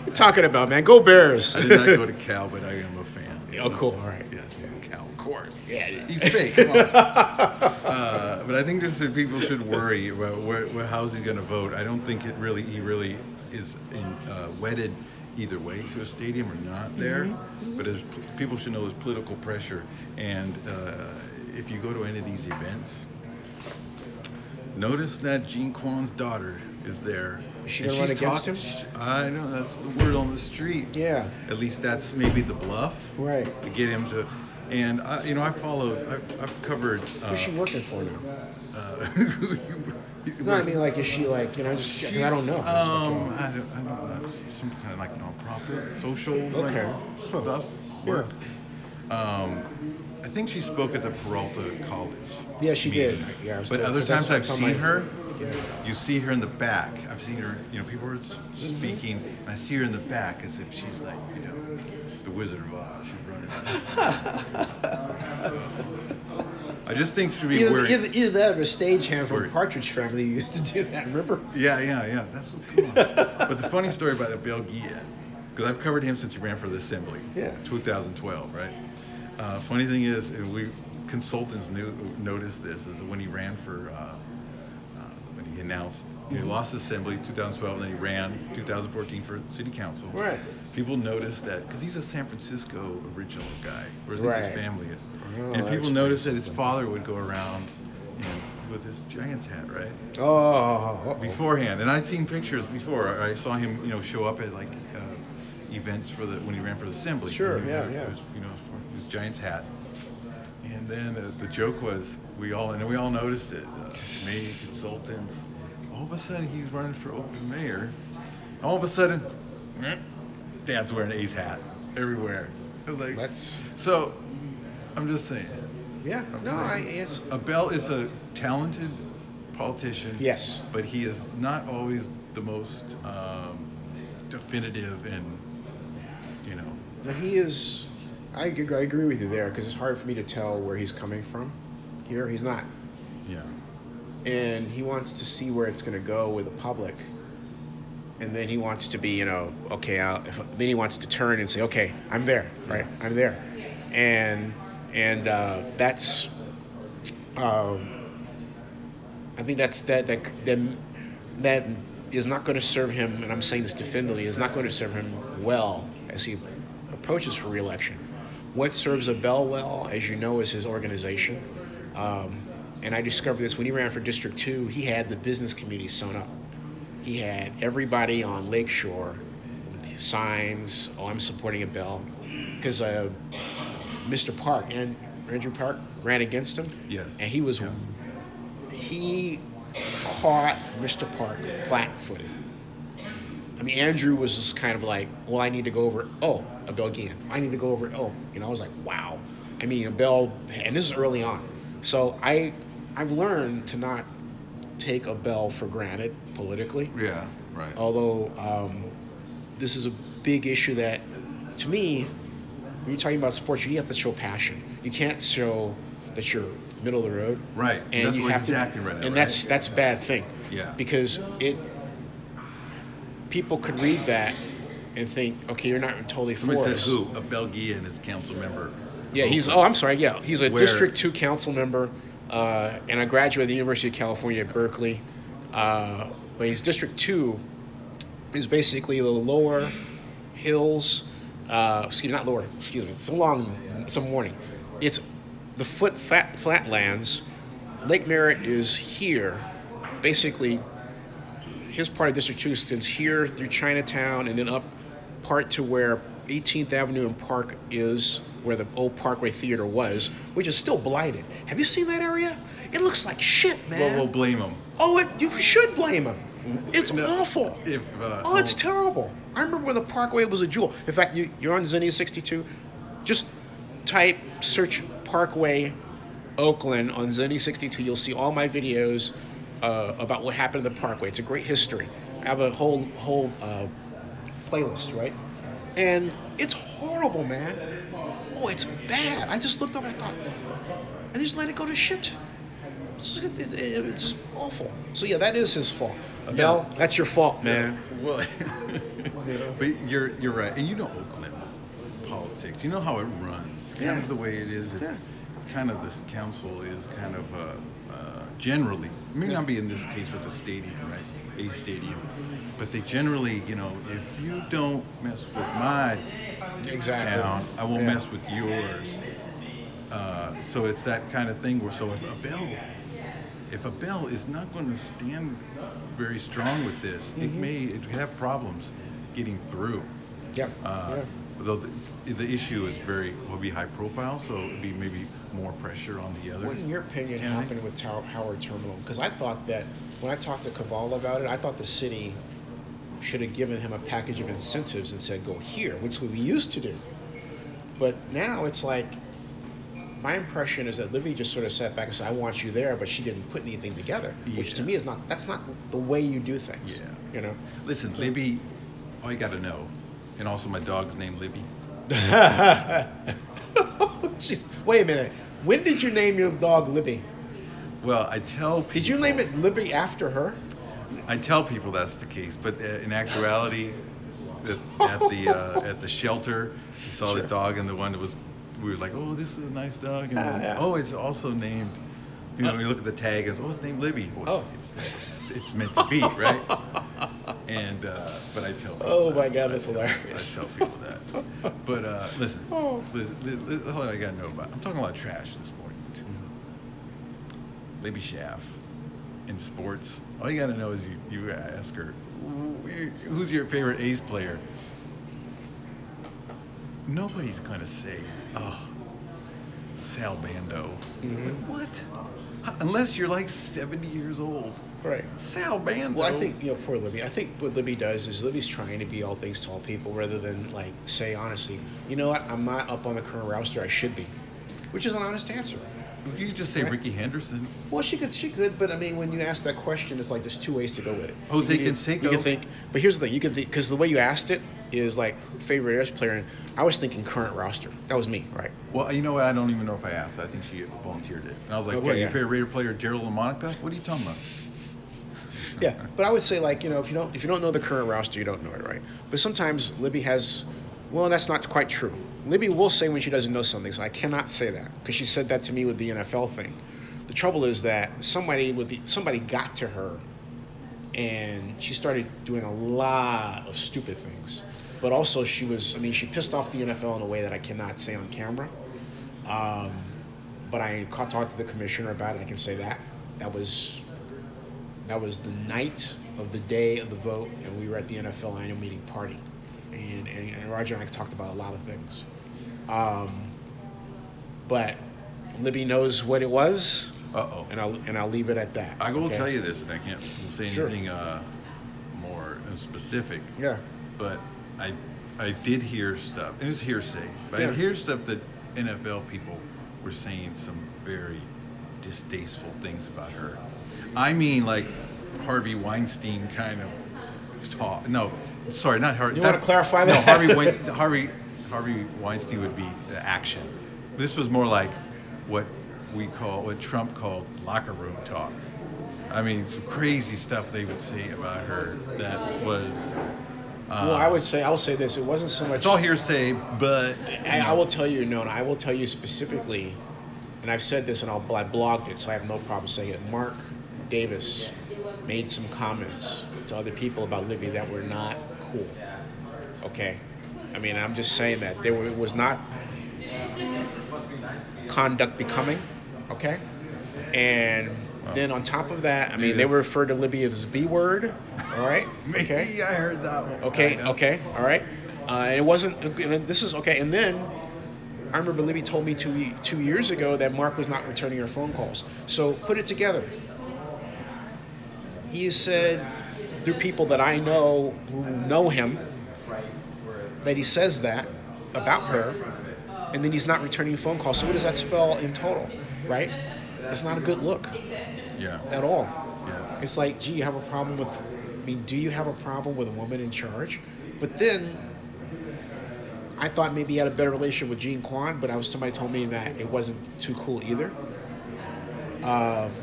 you talking about, man? Go Bears. I did not go to Cal, but I am a fan. Oh, cool. All right. Yes, Cal, of course. Yeah. He's fake. Come on. But I think there's people should worry about how's he going to vote. I don't think he really is wedded either way to a stadium or not there. Mm-hmm. But people should know there's political pressure, and if you go to any of these events, notice that Gene Kwan's daughter is there. Is she going to run against him? I know, that's the word on the street. Yeah. At least that's maybe the bluff. Right. To get him to, and I've covered. Who's she working for now? No, I mean, like, is she like, you know, just I don't know. I don't know. Some kind of like nonprofit, social stuff. Work. I think she spoke at the Peralta College. Yeah, she did. Yeah, but other times I've seen her. Yeah. You see her in the back. I've seen her. People are speaking, and I see her in the back as if she's like, the Wizard of Oz. She's running. I just think she'd be wearing either that or a stagehand from the Partridge Family used to do that. Remember? Yeah. That's what's going on. But the funny story about Abel Guillen, because I've covered him since he ran for the Assembly. Yeah. 2012, right? Funny thing is, consultants noticed this, is that when he ran for, when he announced, he lost the Assembly 2012, and then he ran 2014 for City Council. Right. People noticed that, because he's a San Francisco original guy, or at least his family is. Oh, and people noticed that his father would go around with his Giants hat, right? Oh. Beforehand, and I'd seen pictures before. I saw him, show up at like events when he ran for the Assembly. Sure, yeah. His Giants hat. And then the joke was we all noticed it. Me, consultants. All of a sudden, he's running for Oakland mayor. All of a sudden, Dad's wearing an A's hat everywhere. I was like, so. I'm just saying. Yeah. Abel is a talented politician. Yes. But he is not always the most definitive and, Now he is. I agree with you there, because it's hard for me to tell where he's coming from. Here, he's not. Yeah. and he wants to see where it's going to go with the public. And then he wants to be, okay, then he wants to turn and say, okay, I'm there, right? I'm there. And that's, I think that is not going to serve him, and I'm saying this definitively, is not going to serve him well as he approaches for re-election. What serves Abel well, as you know, is his organization. And I discovered this when he ran for District 2, he had the business community sewn up. He had everybody on Lakeshore with his signs, I'm supporting Abel. Because Mr. Park, and Andrew Park, ran against him. Yes. And he caught Mr. Park flat-footed. I mean, Andrew was just kind of like, well, I need to go over, Abel Guillen. I need to go over, I was like, wow. I mean, Abel, and this is early on. So I've learned to not take Abel for granted politically. Yeah, right. Although this is a big issue that, to me, when you're talking about sports, you have to show passion. You can't show that you're middle of the road. Right. And that's you what have he's to, acting right now. and right? that's a bad thing. Yeah. Because people could read that and think, okay, you're not totally for Somebody us. said who? Abel Guillen is council member. Yeah, he's a District 2 council member, and I graduated at the University of California at Berkeley. But he's District 2 is basically the lower hills, it's a morning. It's the flatlands. Lake Merritt is here. Basically, his part of District 2 extends here through Chinatown and then up part to where 18th Avenue and Park is, where the old Parkway Theater was, which is still blighted. Have you seen that area? It looks like shit, man. Well, we'll blame him. You should blame him. It's awful. It's terrible. I remember when the Parkway was a jewel. In fact, you're on Zennia 62. Just search Parkway Oakland on Zennia 62. You'll see all my videos about what happened in the Parkway. It's a great history. I have a whole playlist, right? And it's horrible, man. It's bad. I just looked up and thought, and just let it go to shit. It's just awful. So yeah, that is his fault. Abel, that's your fault, man. Yeah. Well, but you're right, and you know Oakland politics. You know how it runs. Kind of the way it is. Kind of this council is kind of generally, it may not be in this case with the stadium, right? A stadium, but they generally, if you don't mess with my town, I won't mess with yours. So it's that kind of thing where, so if Abel is not going to stand very strong with this, it may have problems getting through. Though the issue is will be high profile, so it'd be maybe more pressure on the other. What, in your opinion, happened with Howard Terminal? Because I thought that when I talked to Cavallo about it, I thought the city should have given him a package of incentives and said, go here, which we used to do. But now it's like, my impression is that Libby just sort of sat back and said, I want you there, but she didn't put anything together, which to me is that's not the way you do things. Listen, Libby, all you got to know, and also my dog's name Libby. Jeez, wait a minute. When did you name your dog Libby? Well, I tell people... Did you name it Libby after her? I tell people that's the case, but in actuality, at the shelter, we saw the dog, and the one that was, we were like, oh, this is a nice dog, and then, it's also named, we look at the tag and it's named Libby. Well, it's meant to be, right? And but I tell people. Oh my God, that's hilarious. I tell people that. But listen, all I gotta know about. I'm talking a lot of trash this morning too. Libby Schaff in sports. All you gotta know is you ask her, who's your favorite A's player? Nobody's gonna say, Sal Bando. Like, what? Unless you're like 70 years old. Right. Sal Bando. Well, I think, poor Libby. I think what Libby does is Libby's trying to be all things to all people rather than, say honestly, you know what, I'm not up on the current roster, I should be. Which is an honest answer. You could just say Ricky Henderson. Well, she could, but I mean, when you ask that question, it's like there's two ways to go with it. Jose Canseco. You can think, but here's the thing, you can think, because the way you asked it, is like favorite Airs player, and I was thinking current roster. That was me, right? Well, you know what? I don't even know if I asked. I think she volunteered it. And I was like, Okay, what, yeah. your favorite Raider player, Gerald LaMonica? What are you talking about? Yeah, but I would say, like, if you don't know the current roster, you don't know it, right? But sometimes Libby has, well, that's not quite true. Libby will say when she doesn't know something, so I cannot say that because she said that to me with the NFL thing. The trouble is that somebody got to her, and she started doing a lot of stupid things. But also she pissed off the NFL in a way that I cannot say on camera. But I talked to the commissioner about it. I can say that. That was the night of the day of the vote, and we were at the NFL annual meeting party. And Roger and I talked about a lot of things. But Libby knows what it was. Uh-oh. And I'll leave it at that. I will okay? tell you this, and I can't say anything more specific. Yeah. But I did hear stuff, and it's hearsay, but I hear stuff that NFL people were saying some very distasteful things about her. I mean, like Harvey Weinstein kind of talk. No, sorry, not Harvey. You want to clarify that? No, Harvey Weinstein would be the action. This was more like what Trump called locker room talk. I mean, some crazy stuff they would say about her that was. Well, I'll say this. It wasn't so much. It's all hearsay, but I will tell you, no, I will tell you specifically, and I've said this and I blogged it, so I have no problem saying it. Mark Davis made some comments to other people about Libby that were not cool. Okay, I mean, I'm just saying that it was not conduct becoming. Okay, and then on top of that, I mean, they referred to Libby as B word. All right. Maybe I heard that one. Okay. All right. And it wasn't. And this is okay. And then I remember Libby told me 2 years ago that Mark was not returning her phone calls. So put it together. He said through people that I know who know him that he says that about her, and then he's not returning phone calls. So what does that spell in total? Right? It's not a good look. Yeah. At all. Yeah. It's like, gee, you have a problem with. Do you have a problem with a woman in charge? But then, I thought maybe he had a better relationship with Gene Kwan, but somebody told me that it wasn't too cool either.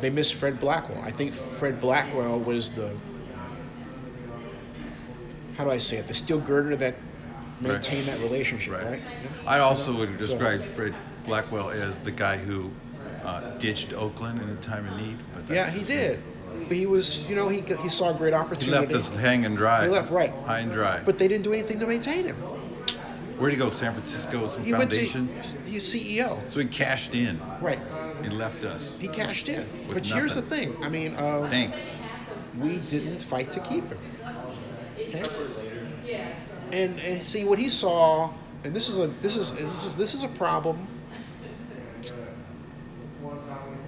They missed Fred Blackwell. I think Fred Blackwell was the, how do I say it, the steel girder that maintained that relationship, right? I also would describe Fred Blackwell as the guy who ditched Oakland in a time of need. But yeah, he did. But he was, he saw a great opportunity. He left us hang and dry. He left, right. High and dry. But they didn't do anything to maintain him. Where'd he go? San Francisco, some he foundation? He was CEO. So he cashed in. Right. He left us. He cashed in. With But here's the nothing. thing. I mean, thanks. We didn't fight to keep him. Okay? And see what he saw, and this is a problem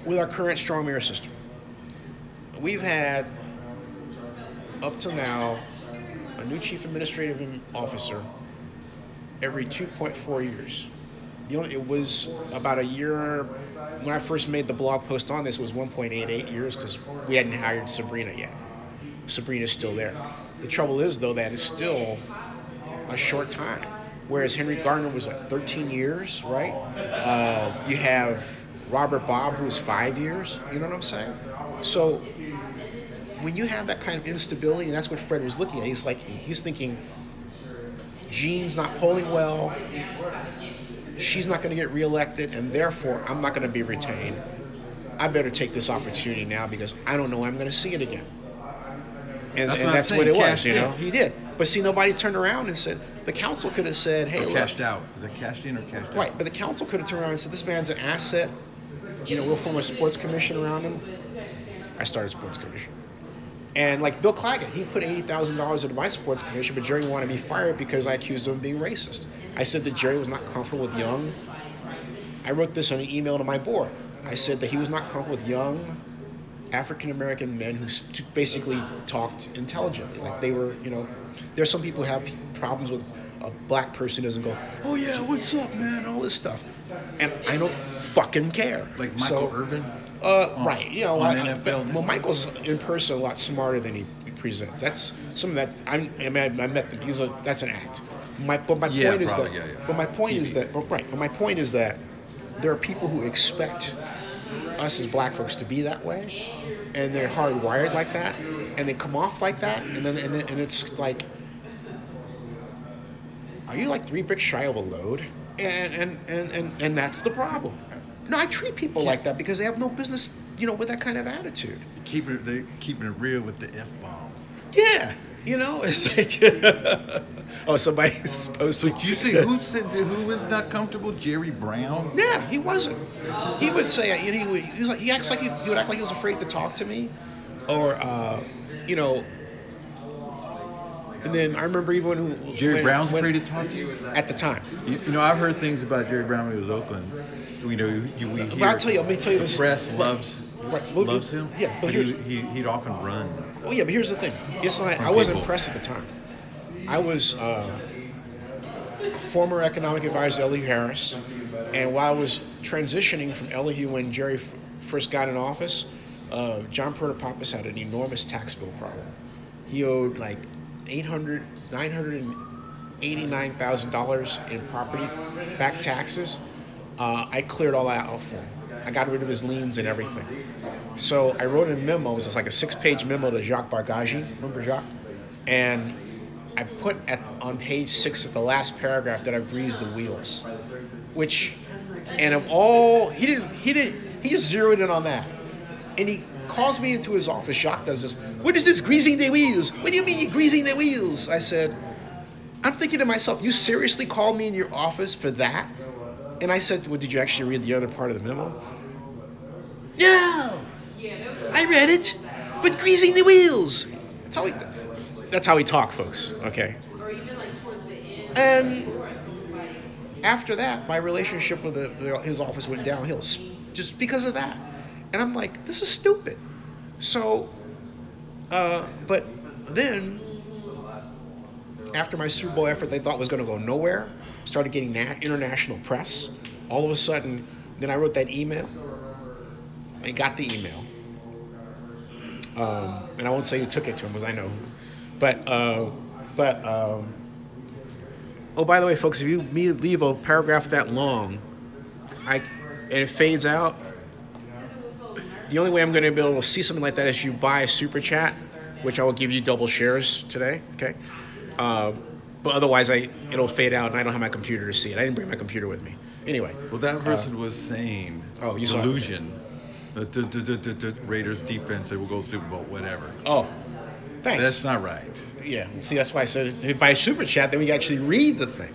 with our current strong mirror system. We've had, up to now, a new chief administrative officer every 2.4 years. It was about a year, when I first made the blog post on this, it was 1.88 years because we hadn't hired Sabrina yet. Sabrina's still there. The trouble is, though, that it's still a short time. Whereas Henry Gardner was, 13 years, right? You have Robert Bobb, who was 5 years. You know what I'm saying? So when you have that kind of instability, and that's what Fred was looking at, he's thinking, Jean's not polling well, she's not going to get reelected, and therefore I'm not going to be retained. I better take this opportunity now because I don't know when I'm going to see it again. And that's what it was, He did. But see, nobody turned around and said, the council could have said, hey, look. Cashed out. Is it cashed in or cashed out? Right, but the council could have turned around and said, this man's an asset. We'll form a sports commission around him. I started a sports commission. And like Bill Claggett, he put $80,000 into my sports commission, but Jerry wanted me fired because I accused him of being racist. I said that Jerry was not comfortable with young. I wrote this on an email to my board. I said that he was not comfortable with young African-American men who basically talked intelligently. Like they were, there's some people who have problems with a black person who doesn't go, oh yeah, what's up, man, all this stuff. And I don't fucking care. Like Michael Irvin? Right. On NFL. Well, Michael's in person a lot smarter than he presents. That's something that I met them. That's an act. But my point is that. But my point is that. But my point is that there are people who expect us as black folks to be that way, and they're hardwired like that, and they come off like that, and then and it's like, are you like 3 bricks shy of a load? And that's the problem. No, I treat people like that because they have no business, with that kind of attitude. Keeping it real with the F-bombs. Yeah, it's like, oh, somebody's supposed to. But you see, who was not comfortable? Jerry Brown? Yeah, he wasn't. He would say, he would act like he was afraid to talk to me, or, And then I remember even when Jerry Brown's afraid to talk to you at the time. I've heard things about Jerry Brown when he was Oakland. We hear. But let me tell you this. The press loves him. Yeah, but he'd often run. Oh yeah, but here's the thing. It's like I wasn't pressed at the time. I was former economic advisor to Elihu Harris, and while I was transitioning from Elihu when Jerry first got in office, John Protopopoulos had an enormous tax bill problem. He owed like $989,000 in property back taxes. I cleared all that out for him. I got rid of his liens and everything. So I wrote a memo. It was like a 6-page memo to Jacques Bargagi. Remember Jacques? And I put on page 6 at the last paragraph that I greased the wheels. And of all, he just zeroed in on that. And he calls me into his office. Jacques does this. What is this greasing the wheels? What do you mean you're greasing the wheels? I said, I'm thinking to myself, you seriously called me in your office for that? And I said, well, did you actually read the other part of the memo? No, I read it, but greasing the wheels. That's how we talk, folks, okay? And after that, my relationship with his office went downhill just because of that. And I'm like, this is stupid. So, but then, after my Super Bowl effort they thought was going to go nowhere, started getting international press, all of a sudden, then I wrote that email. I got the email. And I won't say who took it to him, because I know. But oh, by the way, folks, if you leave a paragraph that long, and it fades out, the only way I'm going to be able to see something like that is if you buy a super chat, which I will give you double shares today, okay? But otherwise, it'll fade out, and I don't have my computer to see it. I didn't bring my computer with me. Anyway. Well, that person was saying delusion. The Raiders defense, they will go Super Bowl, whatever. Oh, thanks. That's not right. Yeah. See, that's why I said by super chat, then we actually read the thing.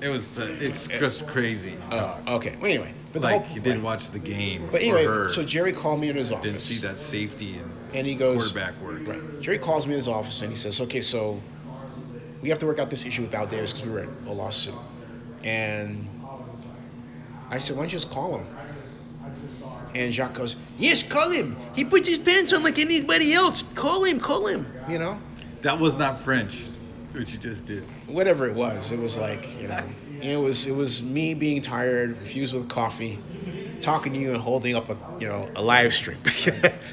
It's just crazy talk. Okay. Well, anyway. But like he didn't watch the game. But anyway, so Jerry called me in his office. Didn't see that safety and he goes, quarterback work. Right. Jerry calls me in his office and he says, okay, so we have to work out this issue with Al Davis because we were in a lawsuit. And I said, why don't you just call him? And Jacques goes, yes, call him. He puts his pants on like anybody else. Call him, That was not French, what you just did. Whatever it was like, it was me being tired, fused with coffee, talking to you and holding up a live stream.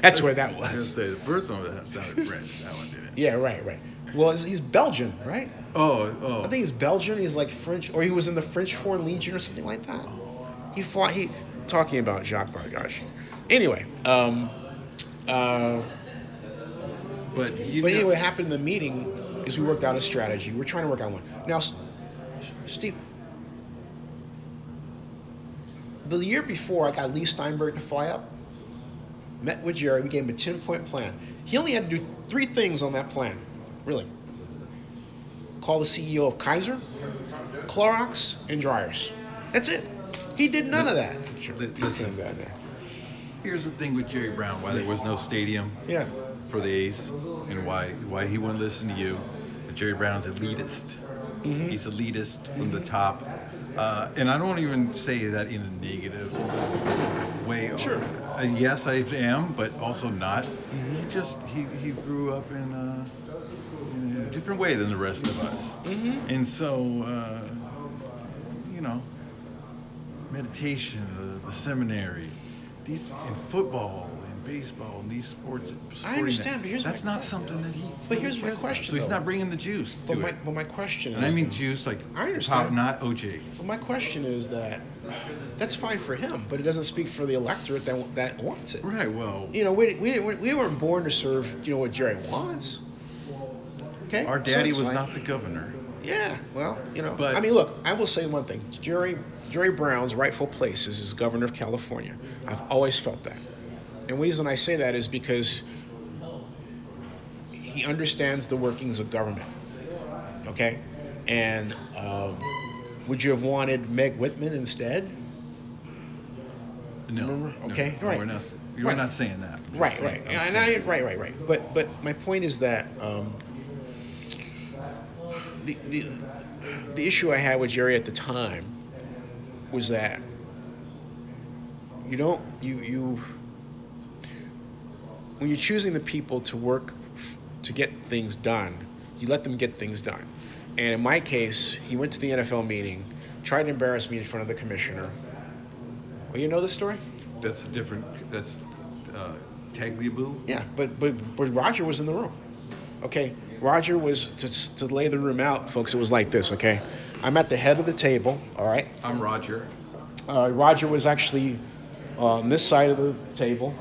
That's where that was. I was gonna say, the first one sounded French. That one didn't. Yeah, right. Well, he's Belgian, right? Oh. I think he's Belgian. He's like French, or he was in the French Foreign Legion or something like that. Talking about Jacques Bargagi. Anyway, but anyway, what happened in the meeting is we worked out a strategy. We're trying to work out one. Now, Steve, the year before I got Lee Steinberg to fly up, met with Jerry, we gave him a 10-point plan. He only had to do 3 things on that plan, really. Call the CEO of Kaiser, Clorox, and Dryers. That's it. He did none of that. Listen, here's the thing with Jerry Brown, why there was no stadium for the A's, and why he wouldn't listen to you. Jerry Brown's elitist. Mm-hmm. He's elitist from the top. And I don't even say that in a negative way. Sure. Yes, I am, but also not. Mm-hmm. He grew up in a different way than the rest of us. Mm-hmm. And so, meditation, the seminary, in football, in baseball and these sports. I understand, but that's not something that he. But here's my question. So he's not bringing the juice to it. But my question is. And I mean juice like. I understand. Not OJ. Well, my question is that's fine for him, but it doesn't speak for the electorate that wants it. Right. Well. You know, we weren't born to serve. You know what Jerry wants. Okay. Our daddy was not the governor. Yeah. Well, you know. But I mean, look. I will say one thing. Jerry Brown's rightful place is as governor of California. I've always felt that. And the reason I say that is because he understands the workings of government. Okay? And would you have wanted Meg Whitman instead? No. Remember? No, Okay. no, Right. We're not saying that. Right. Right. But my point is that the issue I had with Jerry at the time was that you when you're choosing the people to work to get things done, you let them get things done. And in my case, he went to the NFL meeting, tried to embarrass me in front of the commissioner. Well, you know the story? That's different. That's Tagliabue. Yeah, but Roger was in the room. Okay, Roger was to lay the room out, folks. It was like this. Okay, I'm at the head of the table. All right. I'm Roger. Roger was actually on this side of the table.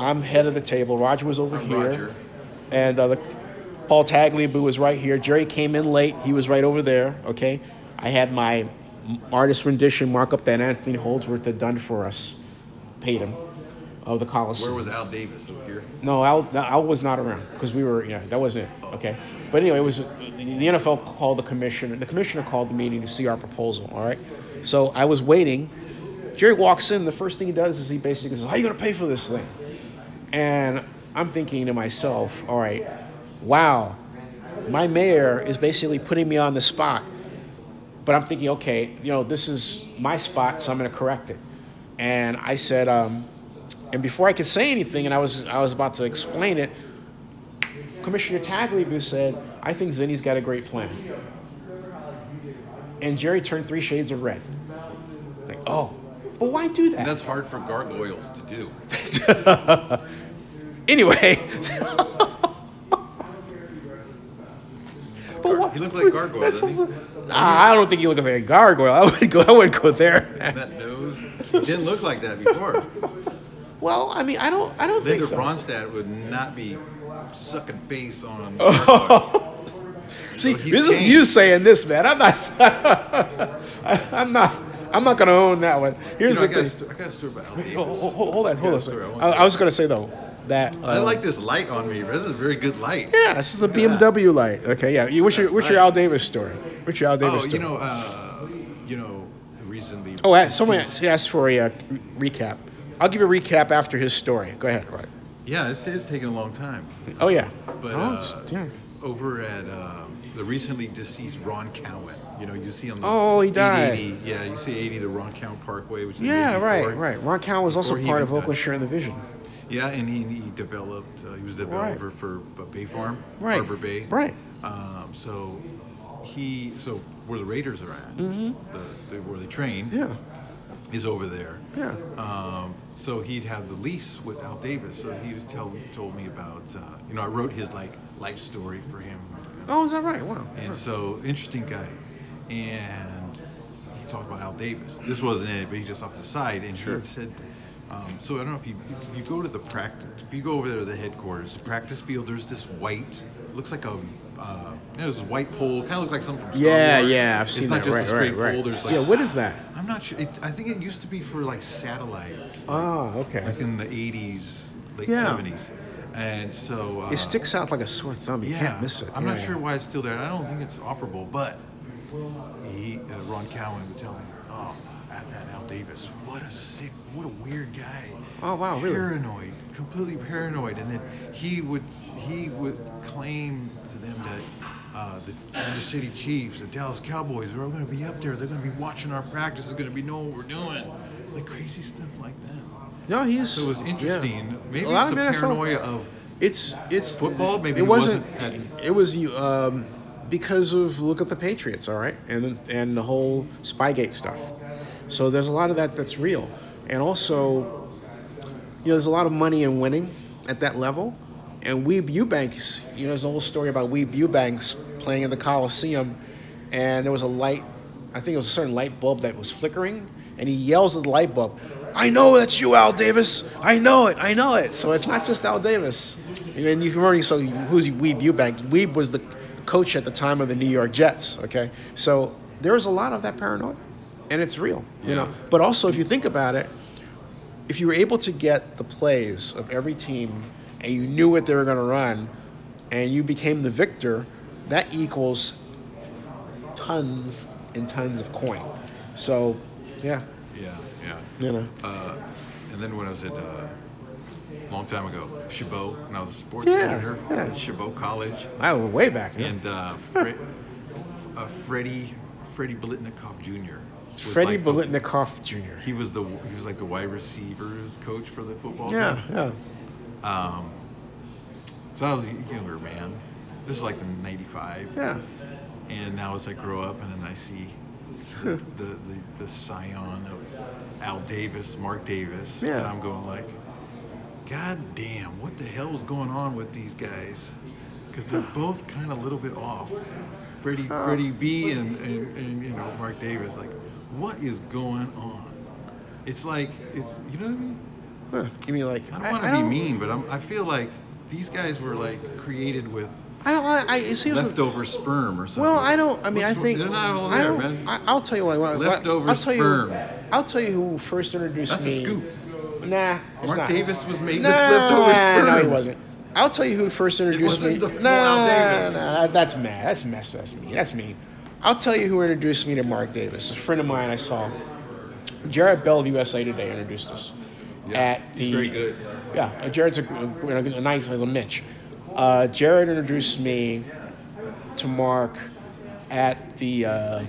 I'm head of the table. Roger was over here. Roger. And Paul Tagliabue was right here. Jerry came in late. He was right over there. Okay. I had my artist rendition markup that Anthony Holdsworth had done for us. Paid him. Of the Coliseum. Where was Al Davis? Over here? No, Al was not around because we were, that wasn't it. Okay. But anyway, it was the NFL called the commissioner. The commissioner called the meeting to see our proposal. All right. So I was waiting. Jerry walks in. The first thing he does is he basically says, "How are you going to pay for this thing?" And I'm thinking to myself, all right, wow, my mayor is basically putting me on the spot. But I'm thinking, okay, this is my spot, so I'm going to correct it. And I said, and before I could say anything, and I was about to explain it, Commissioner Tagliabue said, "I think Zinni's got a great plan." And Jerry turned 3 shades of red. Like, oh, but why do that? And that's hard for gargoyles to do. Anyway. But what? He looks like a gargoyle, doesn't he? I don't think he looks like a gargoyle. I wouldn't go there. That nose. He didn't look like that before. Well, I mean, I don't think so. Linda Ronstadt would not be sucking face on. See, this is you saying this, man. I'm not going to own that one. Here's the thing. I got a story about Al Davis. Hold on. I was going to say though that I like this light on me. This is a very good light. Yeah, this is the BMW light. Okay, yeah. What's your Al Davis story? What's your Al Davis story? Recently. Oh, someone asked for a recap. I'll give you a recap after his story. Go ahead, Rod. Yeah, it's taking a long time. Oh yeah. But over at the recently deceased Ron Cowan, you see on the he died. 80, yeah, you see 80 the Ron Cowan Parkway, which is right. Ron Cowan was also part of Oakland Sharing the Vision. Yeah, and he developed. He was a developer for Bay Farm, Harbor Bay. Right. So where the Raiders are at, where they train, is over there. Yeah. So he'd had the lease with Al Davis. So he was told me about. I wrote his life story for him. Oh, is that right? Wow. And so interesting guy, and he talked about Al Davis. This wasn't in it, but he just off the side, and he had said. So I don't know if you go to the practice, if you go over there to the headquarters, the practice field, there's this white, looks like there's this white pole, kind of looks like something from Star Wars. Yeah, I've seen that. It's not just a straight pole. There's what is that? I'm not sure. I think it used to be for satellites. Oh, okay. Like in the 80s, late 70s. And so... it sticks out like a sore thumb. You can't miss it. I'm not sure why it's still there. I don't think it's operable, but Ron Cowan would tell me, at that Al Davis, what a weird guy. Oh, wow, really? Paranoid, completely paranoid. And then he would claim to them that the Kansas City Chiefs, the Dallas Cowboys, are all going to be up there. They're going to be watching our practice. They're going to be knowing what we're doing. Like crazy stuff like that. No, so it was interesting. Yeah. Maybe it's the paranoia of it's football. Maybe it wasn't. It was because of look at the Patriots, all right, and the whole Spygate stuff. So there's a lot of that's real, and also, there's a lot of money in winning at that level. And Weeb Eubanks, there's a whole story about Weeb Eubanks playing in the Coliseum, and there was a light, I think it was a certain light bulb that was flickering, and he yells at the light bulb, "I know that's you, Al Davis. I know it. So it's not just Al Davis. And you can already, so who's Weeb Eubanks? Weeb was the coach at the time of the New York Jets, okay? So there's a lot of that paranoia, and it's real, But also, if you think about it, if you were able to get the plays of every team and you knew what they were going to run and you became the victor, that equals tons and tons of coin. So, yeah. Yeah. And then when I was at, long time ago, Chabot, when I was a sports editor at Chabot College. I was way back. And Freddie Blitnikoff Jr. Freddie Blitnikoff Jr. He was like the wide receivers coach for the football team. Yeah. So I was a younger man. This is like in '95. Yeah. And now as I grow up and then I see the scion of Al Davis, Mark Davis, and I'm going like, God damn, what the hell is going on with these guys? Because they're both kind of a little bit off. Freddie B and Mark Davis, like, what is going on? It's like, you know what I mean? Huh. You mean like, I don't want to be mean, but I feel like these guys were like created with leftover sperm or something. Well, I think they're not all there, man. I'll tell you what. Leftover sperm. I'll tell you who first introduced me. That's a scoop. Nah, it's Mark not. Davis was made with leftover sperm. No, he wasn't. I'll tell you who first introduced me. It wasn't the full Al Davis. Nah, that's mad. That's mess. That's mean. I'll tell you who introduced me to Mark Davis. A friend of mine I saw. Jared Bell of USA Today introduced us. He's very good. Yeah, Jared's a nice as a Mitch. Jared introduced me to Mark at the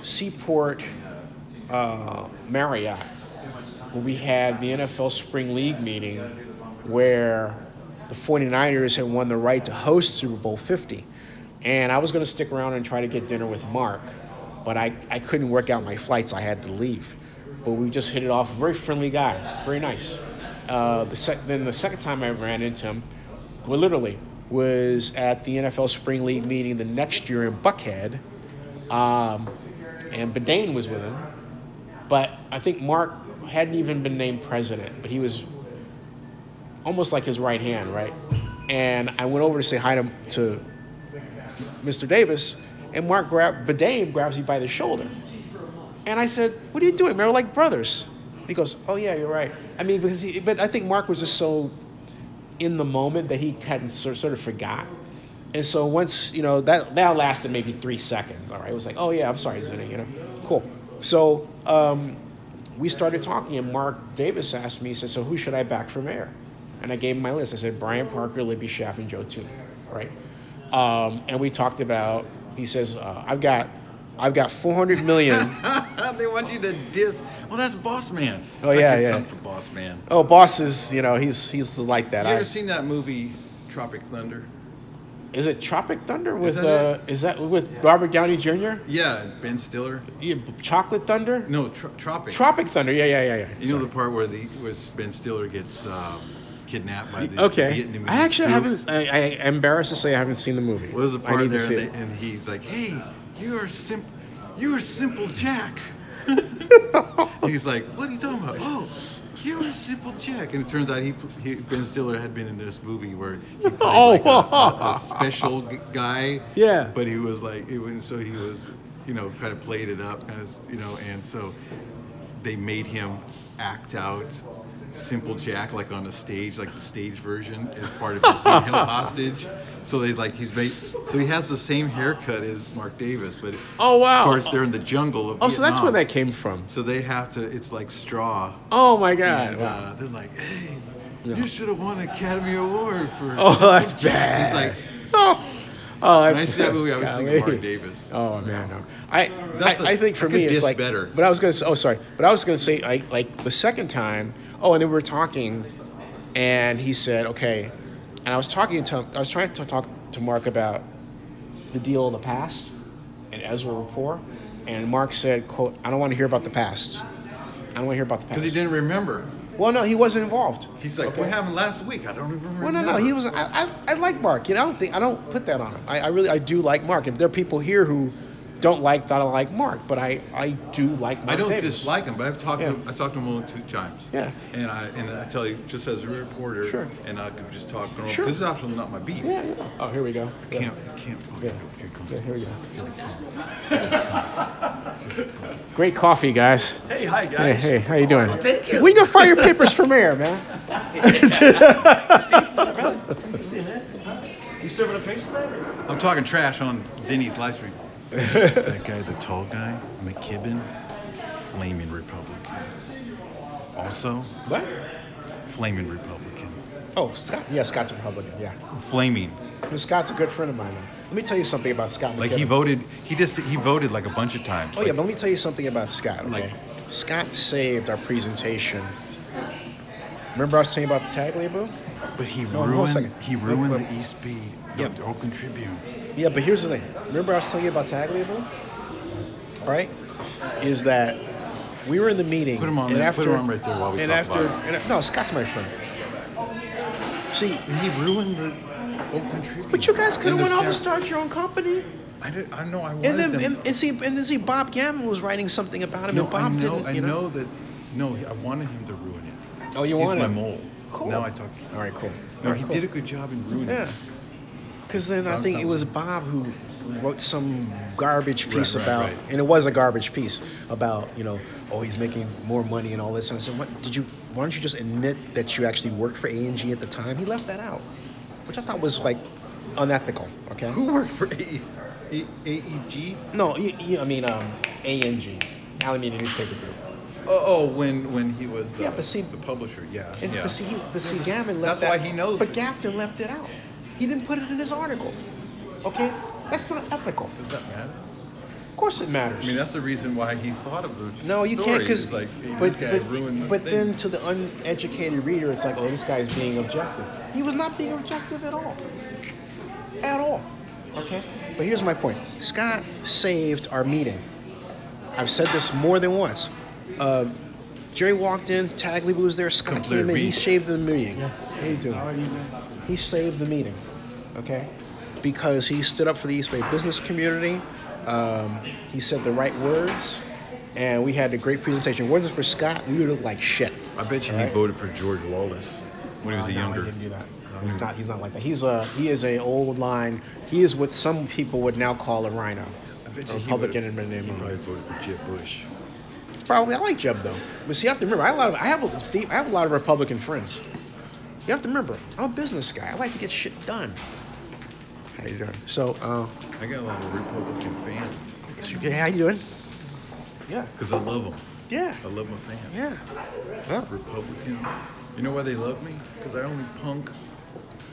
Seaport Marriott, where we had the NFL Spring League meeting where the 49ers had won the right to host Super Bowl 50. And I was going to stick around and try to get dinner with Mark, but I couldn't work out my flights. I had to leave. But we just hit it off. Very friendly guy, very nice. Then the second time I ran into him, was at the NFL Spring League meeting the next year in Buckhead, and Bedane was with him. But I think Mark hadn't even been named president, but he was almost like his right hand, right? And I went over to say hi to Mr. Davis, and Bedane grabs me by the shoulder. And I said, "What are you doing, man? We're like brothers." He goes, "Oh yeah, you're right." I mean, but I think Mark was just so in the moment that he hadn't sort of forgot. And so once, that lasted maybe 3 seconds. All right, it was like, "Oh yeah, I'm sorry, Zinni," cool. So we started talking, and Mark Davis asked me, he said, "So who should I back for mayor?" And I gave him my list. I said, Brian Parker, Libby Schaff, and Joe Tooney, right? And we talked about. He says, I've got $400 million. They want you to diss. Well, that's Boss Man. Oh yeah. For Boss Man. Oh, Boss is, he's like that. You ever seen that movie Tropic Thunder? Is it Tropic Thunder with is that with Robert Downey Jr.? Yeah, Ben Stiller. Yeah, Chocolate Thunder? No, Tropic. Tropic Thunder. Yeah. You know the part where Ben Stiller gets kidnapped by the Vietnamese. I actually haven't. I'm embarrassed to say I haven't seen the movie. Well, there's a part there, and he's like, "Hey, you're Simple Jack." And he's like, "What are you talking about?" "Oh, you're a Simple Jack." And it turns out Ben Stiller had been in this movie where he played a special guy. Yeah. But he was like, so he was, kind of played it up, and so they made him act out Simple Jack, like on the stage, like the stage version, as part of his being held hostage. So he has the same haircut as Mark Davis, but of course they're in the jungle of Vietnam. So that's where that came from. So they have to. It's like straw. Oh my God! And, they're like, "Hey, you should have won an Academy Award for." Oh, Simple that's Jack." bad. He's like, Oh, when I see that movie, I was thinking Mark Davis. Oh man, no. I think for me it's like better. But I was gonna say, But I was gonna say, like the second time. Oh, and then we were talking, and he said, "Okay," and I was trying to talk to Mark about the deal of the past and Ezra Rapport, and Mark said, "Quote, I don't want to hear about the past. I don't want to hear about the past. Because he didn't remember. Well, no, he wasn't involved. He's like, what happened last week? I don't even remember. Well, no, he was. I like Mark. You know, I don't put that on him. I do like Mark. If there are people here who don't like that, I like Mark, but I do like Mark. I don't Davis. dislike him, but I've talked to him. I talked to him only 2 times. Yeah. And I tell you, just as a reporter, Sure. and I could just talk to him. Sure. This is actually not my beat. Yeah. Oh, here we go. Can't. Yeah. Here we go. Great coffee, guys. Hey, hi, guys. Hey, how you doing? Well, thank you. We can fire your papers for mayor, man. Steve, what's up, brother? Good to see you, man. You serving a drinks tonight? I'm talking trash on Zinni's live stream. That guy, the tall guy, McKibben, flaming Republican. Also, what? Flaming Republican. Oh, Scott. Yeah, Scott's a Republican. Yeah. Flaming. And Scott's a good friend of mine, though. Let me tell you something about Scott. Like McKibben. he voted like a bunch of times. Oh yeah, but let me tell you something about Scott. Okay, Scott saved our presentation. Remember I was saying about the tag label? But he ruined the East Bay, the Oakland Tribune. Yeah, but here's the thing. Remember I was telling you about tag label? All right, is that we were in the meeting. Put him on and there. after, Put him on right there while we talk about it. No, Scott's my friend. See, he ruined the Oakland Tribune. But you guys could have went off and started your own company. I know. I wanted them. And see, Bob Gammon was writing something about him, No, and Bob didn't. I know that. No, I wanted him to ruin it. Oh, you He's wanted my him? mole. Cool. Now I talk. All right, cool. No, All right, he cool. did a good job in ruining Yeah. it. Because then I think it was Bob who wrote some garbage piece Right, about, right. and it was a garbage piece about, he's making more money and all this. And I said, why don't you just admit that you actually worked for A&G at the time? He left that out, which I thought was like unethical. Okay. Who worked for AEG? No, I mean A&G, Alameda Newspaper Group. Oh, when he was the publisher, yeah. But see, Gavin left That's why he knows. But Gafton left it out. He didn't put it in his article. Okay? That's not ethical. Does that matter? Of course it matters. I mean, that's the reason why he thought of the No, you story. can't, because It's like, hey, this guy ruined the but thing. then to the uneducated reader, it's like, oh, this guy's being objective. He was not being objective at all. At all. Okay? But here's my point. Scott saved our meeting. I've said this more than once. Jerry walked in, Tagley was there, Scott came in, he saved the meeting. Yes. How you doing? He saved the meeting, okay? Because he stood up for the East Bay business community. He said the right words, and we had a great presentation. Wasn't for Scott, we would look like shit. I bet you he voted for George Wallace when he was a younger. He didn't do that. No, he's not like that. He is a old line. He is what some people would now call a rhino. I bet a you Republican in the he name of probably voted for Jeb Bush. Probably, I like Jeb though. But see, you have to remember, I have a lot of Republican friends. You have to remember, I'm a business guy. I like to get shit done. How you doing? So, I got a lot of Republican fans. Yeah, how you doing? Yeah. Because I love them. Yeah. I love my fans. Yeah. Huh? Republican. You know why they love me? Because I only punk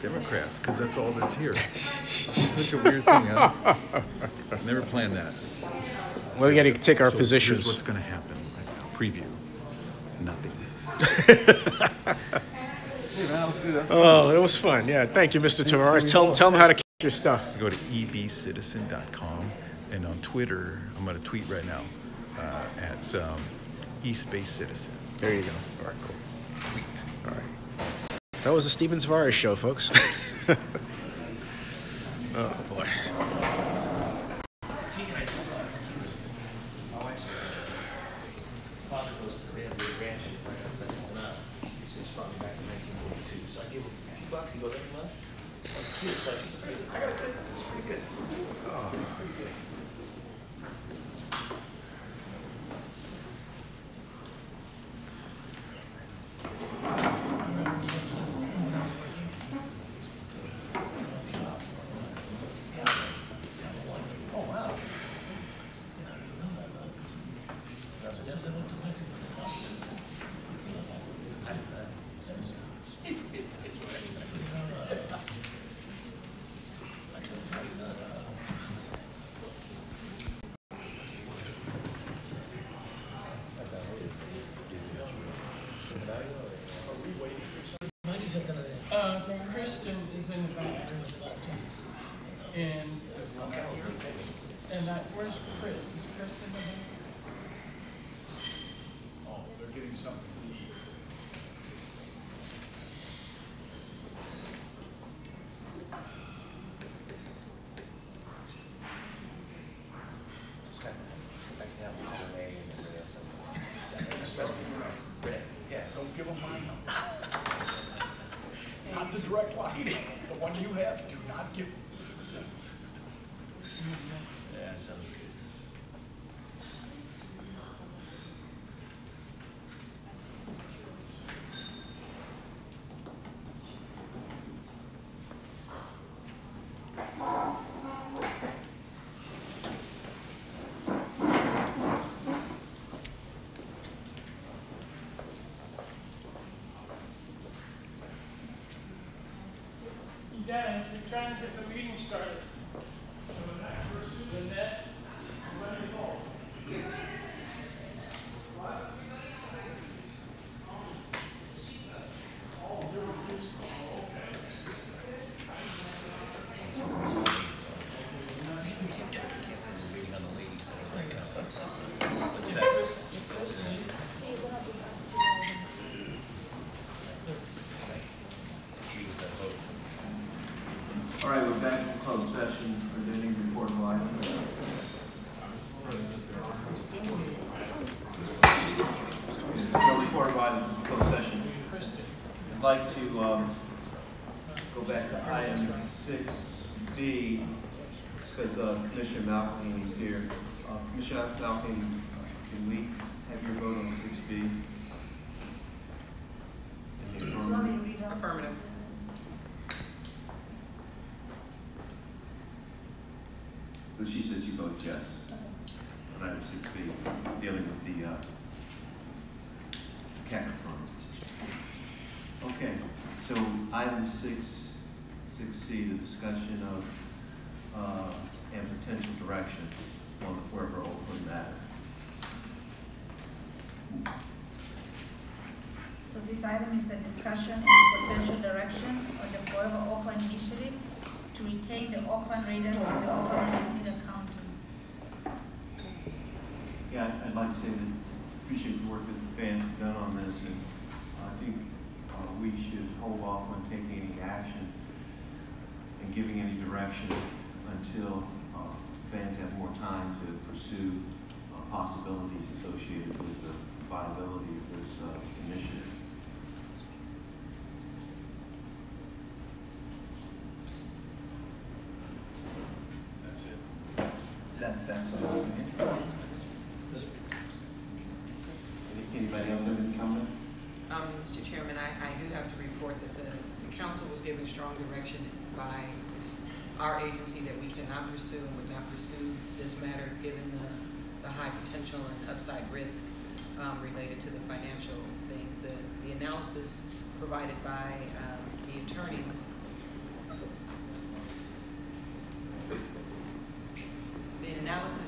Democrats. Because that's all that's here. It's such a weird thing, huh? Never planned that. Well, we got to take our So positions. Here's what's going to happen right now. Preview. Nothing. Oh, it was fun. Yeah, thank you, Mr. Tavares. Tell them how to catch your stuff. Go to ebcitizen.com, and on Twitter, I'm going to tweet right now at East Bay Citizen. There you go. All right, cool. Tweet. All right. That was the Steven Tavares show, folks. Oh boy. My wife's father goes to the ranch right outside Cincinnati. He said she brought me back in 1942. So I gave him a few bucks. He goes every month. So it's cute. It's like, it's pretty good. I got a good one. It's pretty good. Oh, it's pretty good. Oh, wow. Kristen is in the back. And where's Chris? Is Chris in the back? giving something to eat. Just kind of like that holiday and everything else. Especially Renee. Yeah. Don't give them my number. Not the direct line. The one you have, do not give. Yeah, that sounds good. Guys, we're trying to get the meeting started. Lynette, ready to go. All right, we're back to closed session. Are there any reportable items? No reportable items in closed session. I'd like to go back to item 6B because Commissioner Malcolm is here. Commissioner Malcolm, can we have your vote on 6B? Is it affirmative? Affirmative. So she said she votes yes on item 6B, dealing with the CAC firm. Okay, so item 6C, the discussion of and potential direction on the Forever Oakland matter. So this item is a discussion and potential direction on the Forever Oakland initiative to retain the Oakland Raiders in the Oakland and Alameda County. Yeah, I'd like to say that I appreciate the work that the fans have done on this, and I think we should hold off on taking any action and giving any direction until fans have more time to pursue possibilities associated with the viability of this initiative. That's it. That's what I was thinking. Anybody else have any comments? Mr. Chairman, I do have to report that the council was given strong direction by our agency that we cannot pursue and would not pursue this matter given the high potential and upside risk related to the financial things. The analysis provided by the attorneys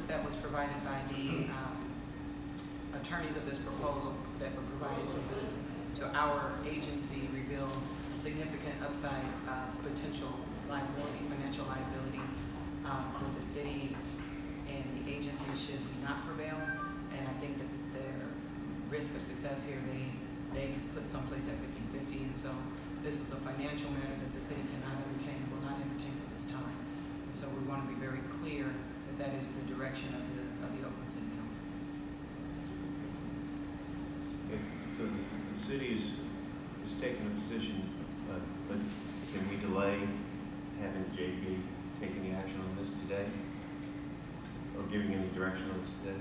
that was provided by the attorneys of this proposal that were provided to our agency revealed significant upside potential liability, financial liability for the city, and the agency should not prevail. And I think that their risk of success here, they put someplace at 50-50, and so this is a financial matter that the city cannot entertain, will not entertain at this time. And so we want to be very clear that that is the direction of the Oakland City Council. Okay. So the city is taking a position, but can we delay having the JPA take any action on this today, or giving any direction on this today?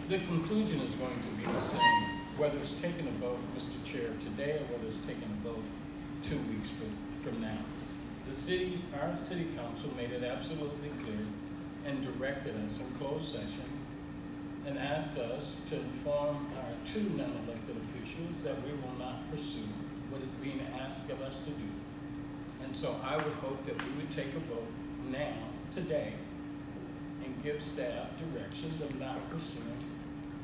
The conclusion is going to be the same, whether it's taken a vote, Mr. Chair, today, or whether it's taken a vote 2 weeks from now. Our city council made it absolutely clear and directed us in closed session and asked us to inform our 2 non-elected officials that we will not pursue what is being asked of us to do. And so I would hope that we would take a vote now, today, and give staff directions of not pursuing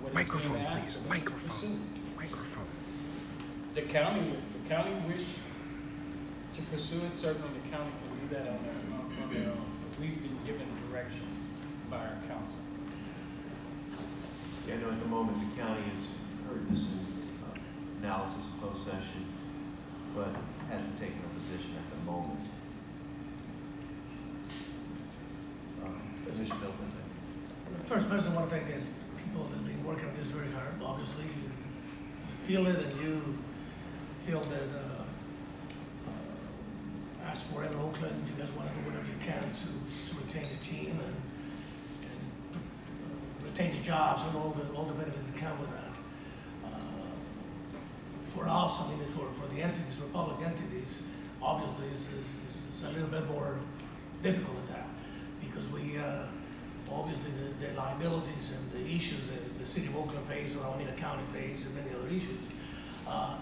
what is being asked of us to pursue. Microphone. The county wish to pursue it. Certainly the county can do that on their own. But we've been given direction by our council. Yeah, I know at the moment the county is heard this analysis closed session, but hasn't taken a position at the moment. Commissioner Milton. First, I want to thank the people that have been working on this very hard. Obviously, you feel it, and you feel that as Forever Oakland, you guys want to do whatever you can to retain the team and retain the jobs and all the benefits that come with that. For us, I mean, for the entities, Republic entities, obviously it's a little bit more difficult than that, because we obviously the liabilities and the issues that the city of Oakland face, or Alameda County face, and many other issues,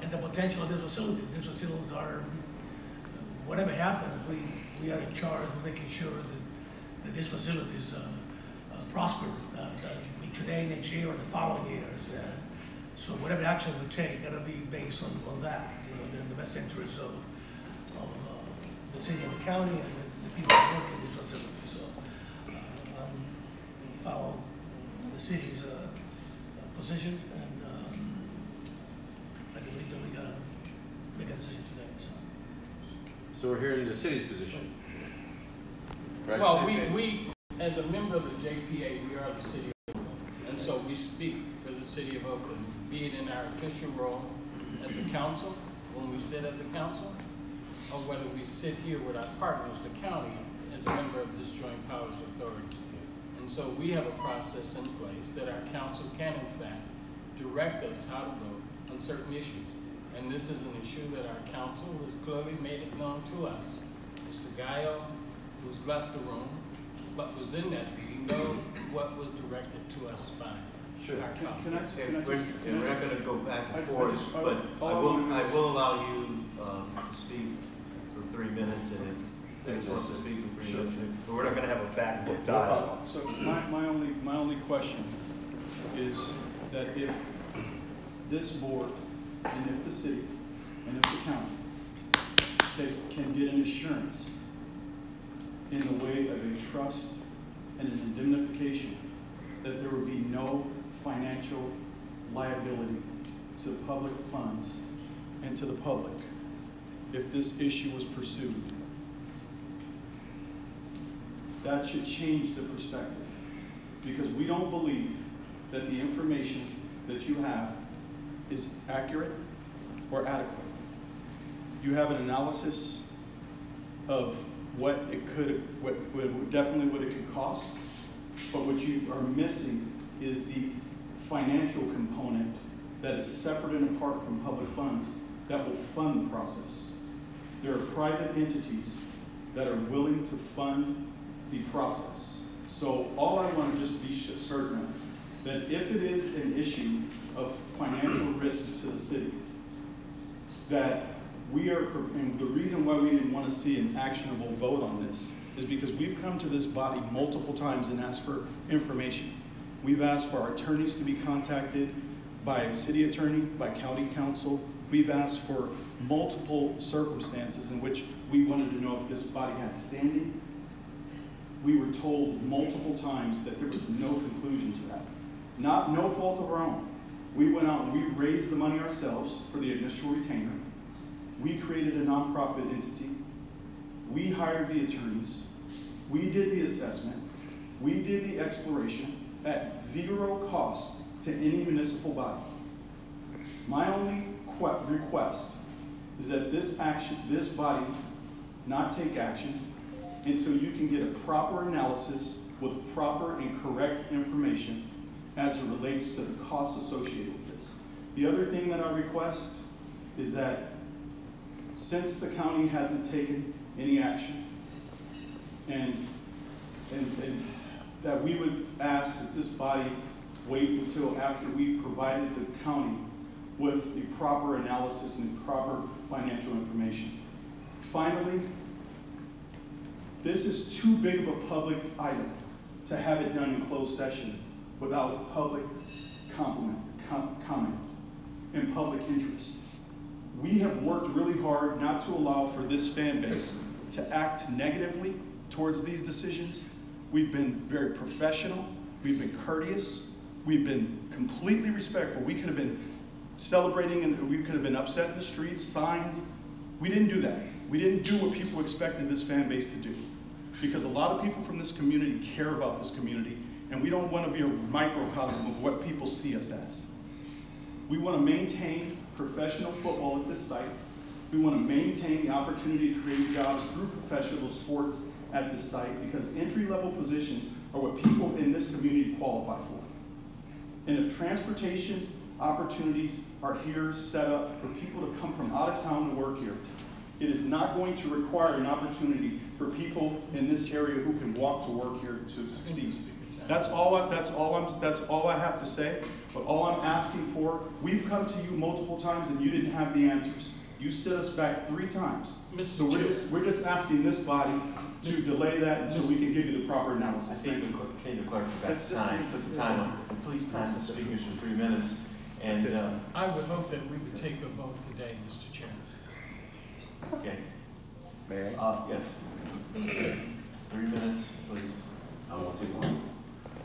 and the potential of this facility. These facilities are, whatever happens, we are in charge of making sure that these facilities prosper, today, next year, or the following years. So whatever action we take, gotta be based on that, in the best interest of the city and the county and the people that work in these facilities. So follow the city's position, and I believe that we gotta make a decision today. So we're hearing the city's position. Right? Well, we, as a member of the JPA, we are the city of Oakland. And so we speak for the city of Oakland, be it in our official role as a council, when we sit as a council, or whether we sit here with our partners, the county, as a member of this Joint Powers Authority. And so we have a process in place that our council can, in fact, direct us how to vote on certain issues. And this is an issue that our council has clearly made it known to us. Mr. Gallo, who's left the room, but was in that meeting, know what was directed to us by our council. And we're not going to go back and forth, but I will allow you to speak for 3 minutes, and if you want to speak for 3 minutes, but we're not going to have a back and forth dialogue. So my only question is that if this board, and if the city, and if the county can get an assurance in the way of a trust and an indemnification that there would be no financial liability to public funds and to the public if this issue was pursued, that should change the perspective, because we don't believe that the information that you have is accurate or adequate. You have an analysis of what it could, definitely what it could cost, but what you are missing is the financial component that is separate and apart from public funds that will fund the process. There are private entities that are willing to fund the process. So all I want to just be certain of, that if it is an issue of financial risk to the city, that we are, and the reason why we didn't want to see an actionable vote on this is because we've come to this body multiple times and asked for information. We've asked for our attorneys to be contacted by city attorney, by county council. We've asked for multiple circumstances in which we wanted to know if this body had standing. We were told multiple times that there was no conclusion to that. No fault of our own. We went out and we raised the money ourselves for the initial retainer. We created a nonprofit entity. We hired the attorneys. We did the assessment. We did the exploration at zero cost to any municipal body. My only request is that this body not take action until you can get a proper analysis with proper and correct information as it relates to the costs associated with this. The other thing that I request is that since the county hasn't taken any action, and that we would ask that this body wait until after we provided the county with the proper analysis and the proper financial information. Finally, this is too big of a public item to have it done in closed session without public comment and public interest. We have worked really hard not to allow for this fan base to act negatively towards these decisions. We've been very professional. We've been courteous. We've been completely respectful. We could have been celebrating, and we could have been upset in the streets, signs. We didn't do that. We didn't do what people expected this fan base to do. Because a lot of people from this community care about this community, and we don't want to be a microcosm of what people see us as. We want to maintain professional football at this site. We want to maintain the opportunity to create jobs through professional sports at this site, because entry-level positions are what people in this community qualify for. And if transportation opportunities are here set up for people to come from out of town to work here, it is not going to require an opportunity for people in this area who can walk to work here to succeed. That's all I have to say. But all I'm asking for, we've come to you multiple times and you didn't have the answers. You set us back 3 times. So we're just asking this body to delay that until we can give you the proper analysis. I think the clerk forgot time. Please time the speakers for 3 minutes. And I would hope that we would take a vote today, Mr. Chairman. Okay. May I? Yes. 3 minutes, please. I won't take long.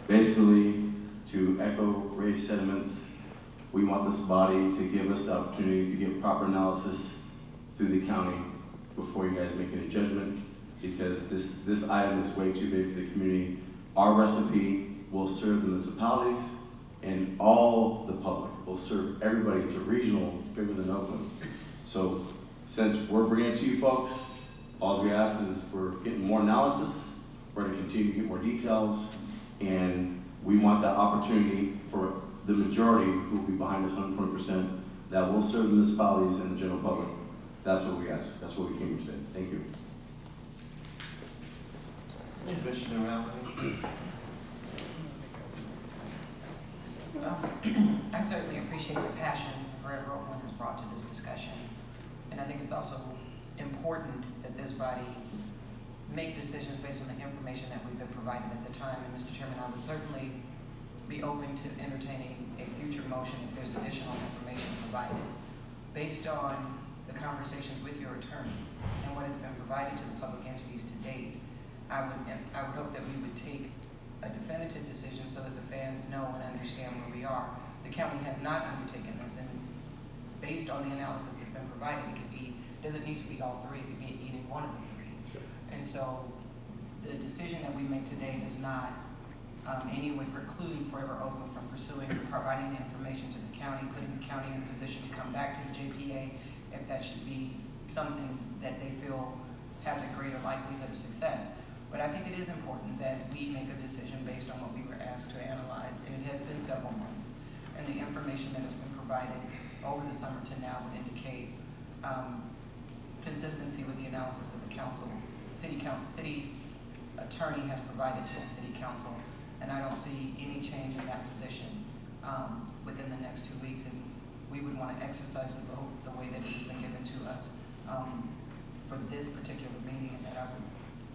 Basically, to echo Ray's sentiments, we want this body to give us the opportunity to get proper analysis through the county before you guys make any judgment, because this item is way too big for the community. Our recipe will serve the municipalities and all the public. Will serve everybody. It's a regional, it's bigger than Oakland. So since we're bringing it to you folks, all we ask is we're getting more analysis, we're going to continue to get more details, and we want that opportunity for the majority who will be behind us 120% that will serve the municipalities and the general public. That's what we ask. That's what we came here today. Thank you. Commissioner Allen. I certainly appreciate the passion Forever Oakland has brought to this discussion. And I think it's also important that this body make decisions based on the information that we've been provided at the time. And Mr. Chairman, I would certainly be open to entertaining a future motion if there's additional information provided. Based on the conversations with your attorneys and what has been provided to the public entities to date, I would hope that we would take a definitive decision so that the fans know and understand where we are. The county has not undertaken this, and based on the analysis that's been provided, doesn't need to be all 3, it could be any one of the 3. Sure. And so the decision that we make today does not in any way preclude Forever Oakland from pursuing and providing the information to the county, putting the county in a position to come back to the JPA if that should be something that they feel has a greater likelihood of success. But I think it is important that we make a decision based on what we were asked to analyze, and it has been several months. And the information that has been provided over the summer to now would indicate consistency with the analysis that the city attorney has provided to the city council, and I don't see any change in that position within the next 2 weeks, and we would want to exercise the vote the way that it has been given to us for this particular meeting, and that I would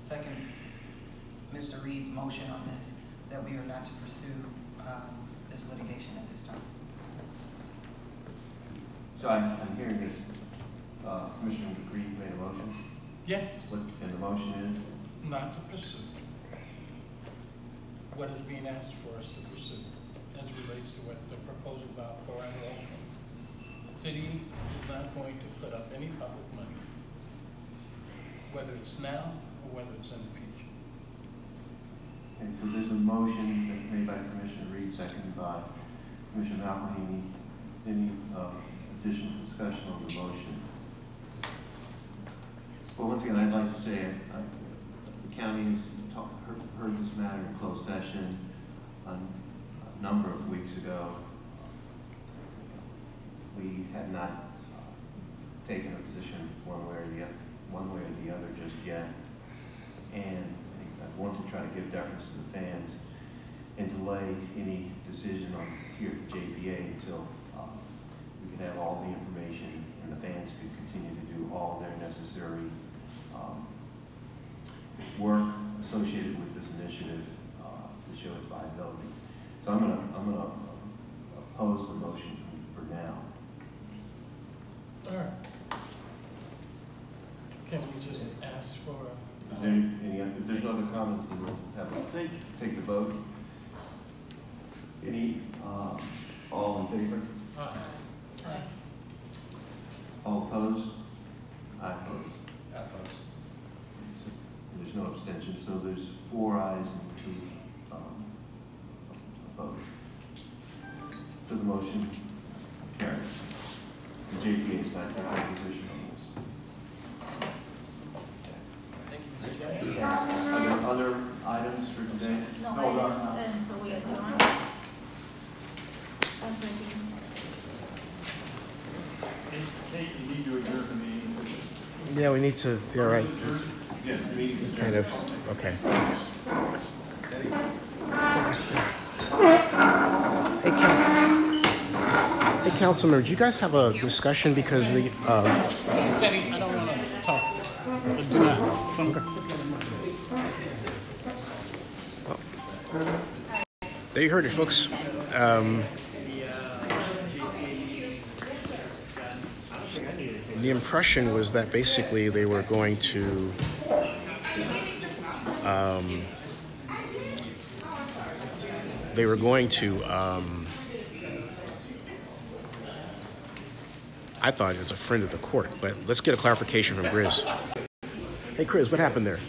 second Mr. Reed's motion on this, that we are not to pursue this litigation at this time. So I'm hearing this. Commissioner Reed made a motion? Yes. And the motion is? Not to pursue what is being asked for us to pursue as relates to what the proposal about Forever Oakland. The city is not going to put up any public money, whether it's now or whether it's in the future. Okay, so there's a motion that's made by Commissioner Reed, seconded by Commissioner Alcahini. Any additional discussion on the motion? Well, once again, I'd like to say the county has heard this matter in closed session a number of weeks ago. We had not taken a position one way or the other just yet, and I want to try to give deference to the fans and delay any decision on here at the JPA until we could have all the information and the fans could continue to do all their necessary work associated with this initiative to show its viability. So I'm gonna oppose the motion for now. All right. Can we just ask for Is there any if there's no other comments, then we'll have a take the vote. Any all in favor? Aye. All opposed? I oppose. Opposed. So there's no abstention, so there's 4 ayes and 2 opposed. So the motion carries. The JPA is not taking a position on this. Thank you, Mr. Chairman. Are there other items for today? No No, items, no. and so we adjourn. Kate, you need to adjourn the meeting. Yeah, we need to, you're right. Yes, the meeting is Kind of, okay. Hey, Councilmember, do you guys have a discussion because the, Teddy, I don't want to talk. But do not. There you heard it, folks. The impression was that basically they were going to I thought it was a friend of the court, but let's get a clarification from Grizz. Hey, Chris, what happened there?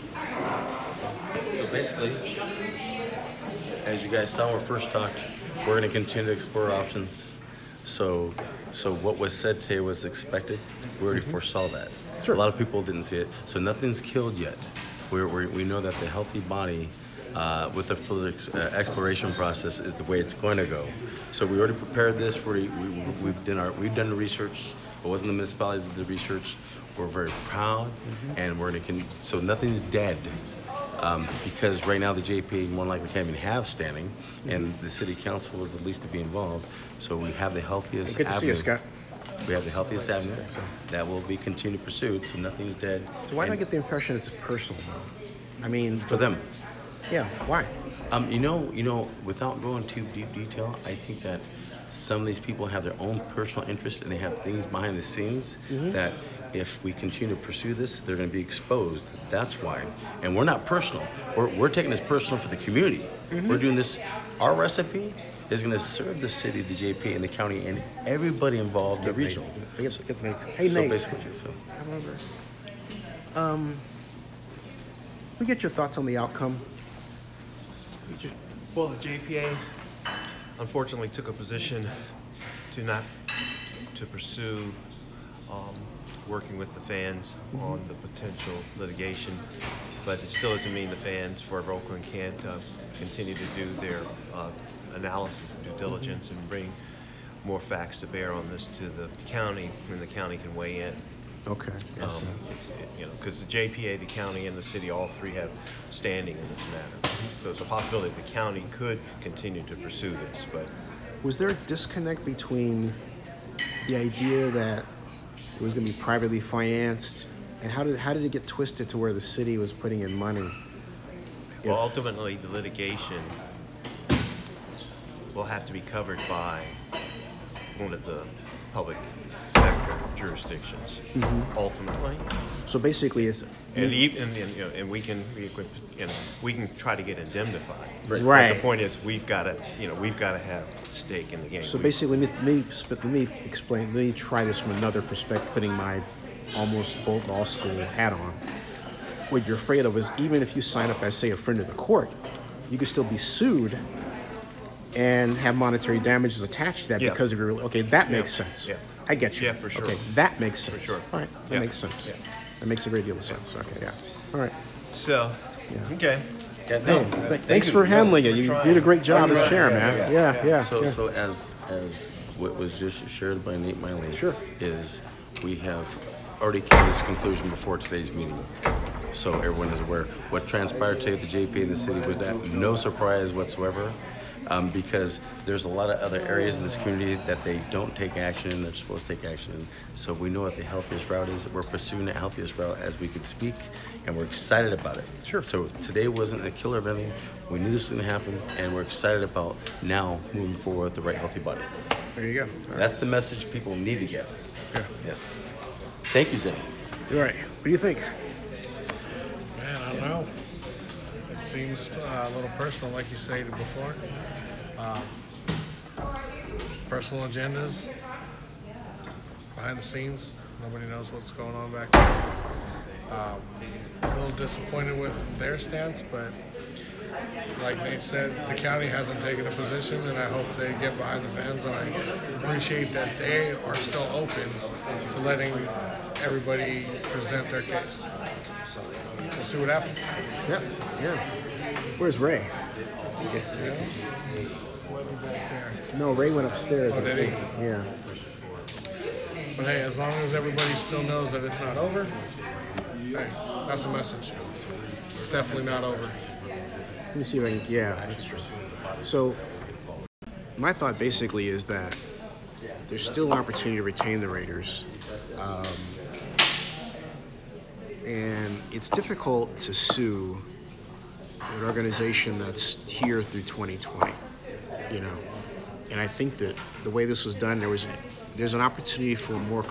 So basically, as you guys saw when we first talked, we're going to continue to explore options. So what was said today was expected. We already foresaw that. Sure. A lot of people didn't see it. So nothing's killed yet. We know that the healthy body with the further exploration process is the way it's going to go. So we already prepared this. We've done the research. It wasn't the municipalities that did the research. We're very proud, and so nothing's dead. Because right now the JPA more likely can't even have standing, and the city council was the least to be involved. So we have the healthiest Good to see you, Scott. We have the healthiest avenue that will be continued pursued, so nothing's dead. So why do I get the impression it's personal? I mean, for them. Yeah, why? You know, without going too deep detail, I think that some of these people have their own personal interests and they have things behind the scenes that if we continue to pursue this, they're going to be exposed. That's why. And we're not personal. We're taking this personal for the community. We're doing this. Our recipe is going to serve the city, the JPA, and the county, and everybody involved in the regional. Hey, so Nate. Basically, we get your thoughts on the outcome. Well, the JPA unfortunately took a position to pursue working with the fans on the potential litigation, but it still doesn't mean the fans for Oakland can't continue to do their analysis and due diligence and bring more facts to bear on this to the county, and the county can weigh in. Okay. Because the JPA, the county, and the city, all three have standing in this matter. So it's a possibility that the county could continue to pursue this, but. Was there a disconnect between the idea that it was going to be privately financed, and how did it get twisted to where the city was putting in money? Well, ultimately, the litigation will have to be covered by one of the public sector jurisdictions, ultimately. So basically, it's and we can try to get indemnified. Right. But the point is, we've got to have stake in the game. So basically, let me try this from another perspective, putting my almost both law school hat on. What you're afraid of is even if you sign up as, say, a friend of the court, you could still be sued and have monetary damages attached to that because of your. Okay, that makes sense. Yeah. I get you. Yeah, for sure. Okay, that makes sense. For sure. All right, that makes sense. Yeah. That makes a great deal of sense. Okay, yeah. All right. So, okay. Thanks for handling it. You did a great job as chair, man. Yeah. So as what was just shared by Nate Miley, is we have already came to this conclusion before today's meeting. So everyone is aware. What transpired today at the JPA in the city was that no surprise whatsoever. Because there's a lot of other areas in this community that they don't take action in, they're supposed to take action in. So we know what the healthiest route is. We're pursuing the healthiest route as we could speak, and we're excited about it. Sure. So today wasn't a killer of anything. We knew this was going to happen, and we're excited about now moving forward with the right healthy body. There you go. That's the message people need to get. Yeah. Yes. Thank you, Zenny. You're right. What do you think? Man, I don't know. It seems a little personal, like you stated before. Personal agendas, behind the scenes. Nobody knows what's going on back there. A little disappointed with their stance, but like Nate said, the county hasn't taken a position, and I hope they get behind the fans, and I appreciate that they are still open to letting everybody present their case. So we'll see what happens. Yep, yeah. Where's Ray? Yeah. Back there. No, Ray went upstairs. Oh, did he? Yeah. But hey, as long as everybody still knows that it's not over, hey, that's a message. It's definitely not over. Let me see if I can, yeah, that's true. So, my thought basically is that there's still an opportunity to retain the Raiders. And it's difficult to sue an organization that's here through 2020, you know. And I think that the way this was done, there's an opportunity for a more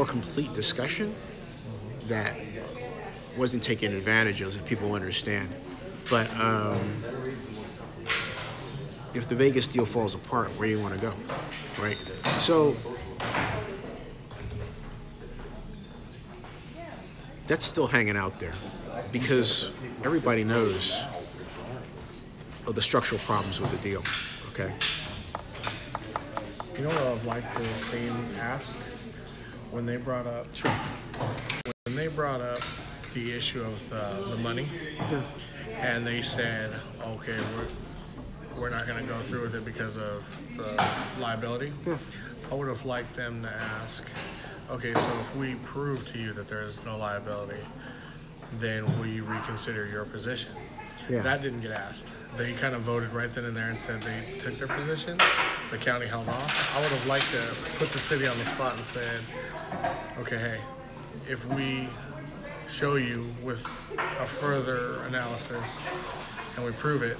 complete discussion that wasn't taken advantage of, so people understand. But if the Vegas deal falls apart, where do you want to go, right? So that's still hanging out there because everybody knows of the structural problems with the deal, okay? You know what I'd like to have seen asked when they brought up? Sure. When they brought up the issue of the money, and they said, okay, we're not going to go through with it because of the liability. I would have liked them to ask, okay, so if we prove to you that there is no liability, then will you reconsider your position? Yeah. That didn't get asked. They kind of voted right then and there and said they took their position. The county held off. I would have liked to put the city on the spot and said, okay, hey, if we show you with a further analysis and we prove it,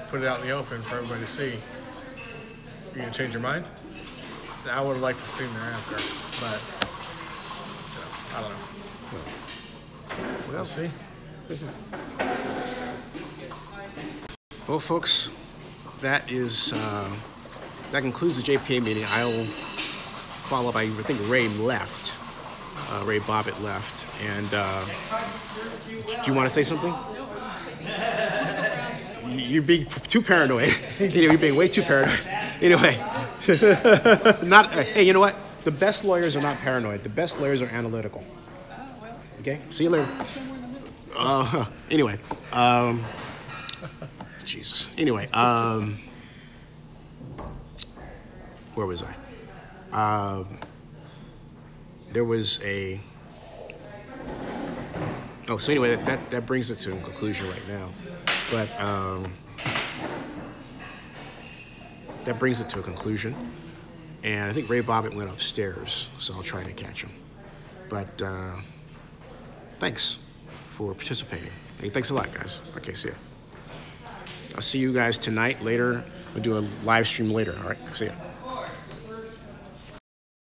put it out in the open for everybody to see, you gonna change your mind? I would have liked to see their answer, but I don't know. We'll see. Well, folks, that concludes the JPA meeting. I'll follow up. I think Ray left. Ray Bobbitt left. And do you want to say something? You're being too paranoid. You're being way too paranoid. Anyway, hey, you know what? The best lawyers are not paranoid. The best lawyers are analytical. Okay? See you later. Anyway. Jesus. Anyway, where was I? There was a... Oh, so anyway, that brings it to a conclusion right now. But that brings it to a conclusion. And I think Ray Bobbitt went upstairs, so I'll try to catch him. But thanks for participating. Hey, thanks a lot, guys. Okay, see ya. I'll see you guys tonight, later. We'll do a live stream later, all right? See ya.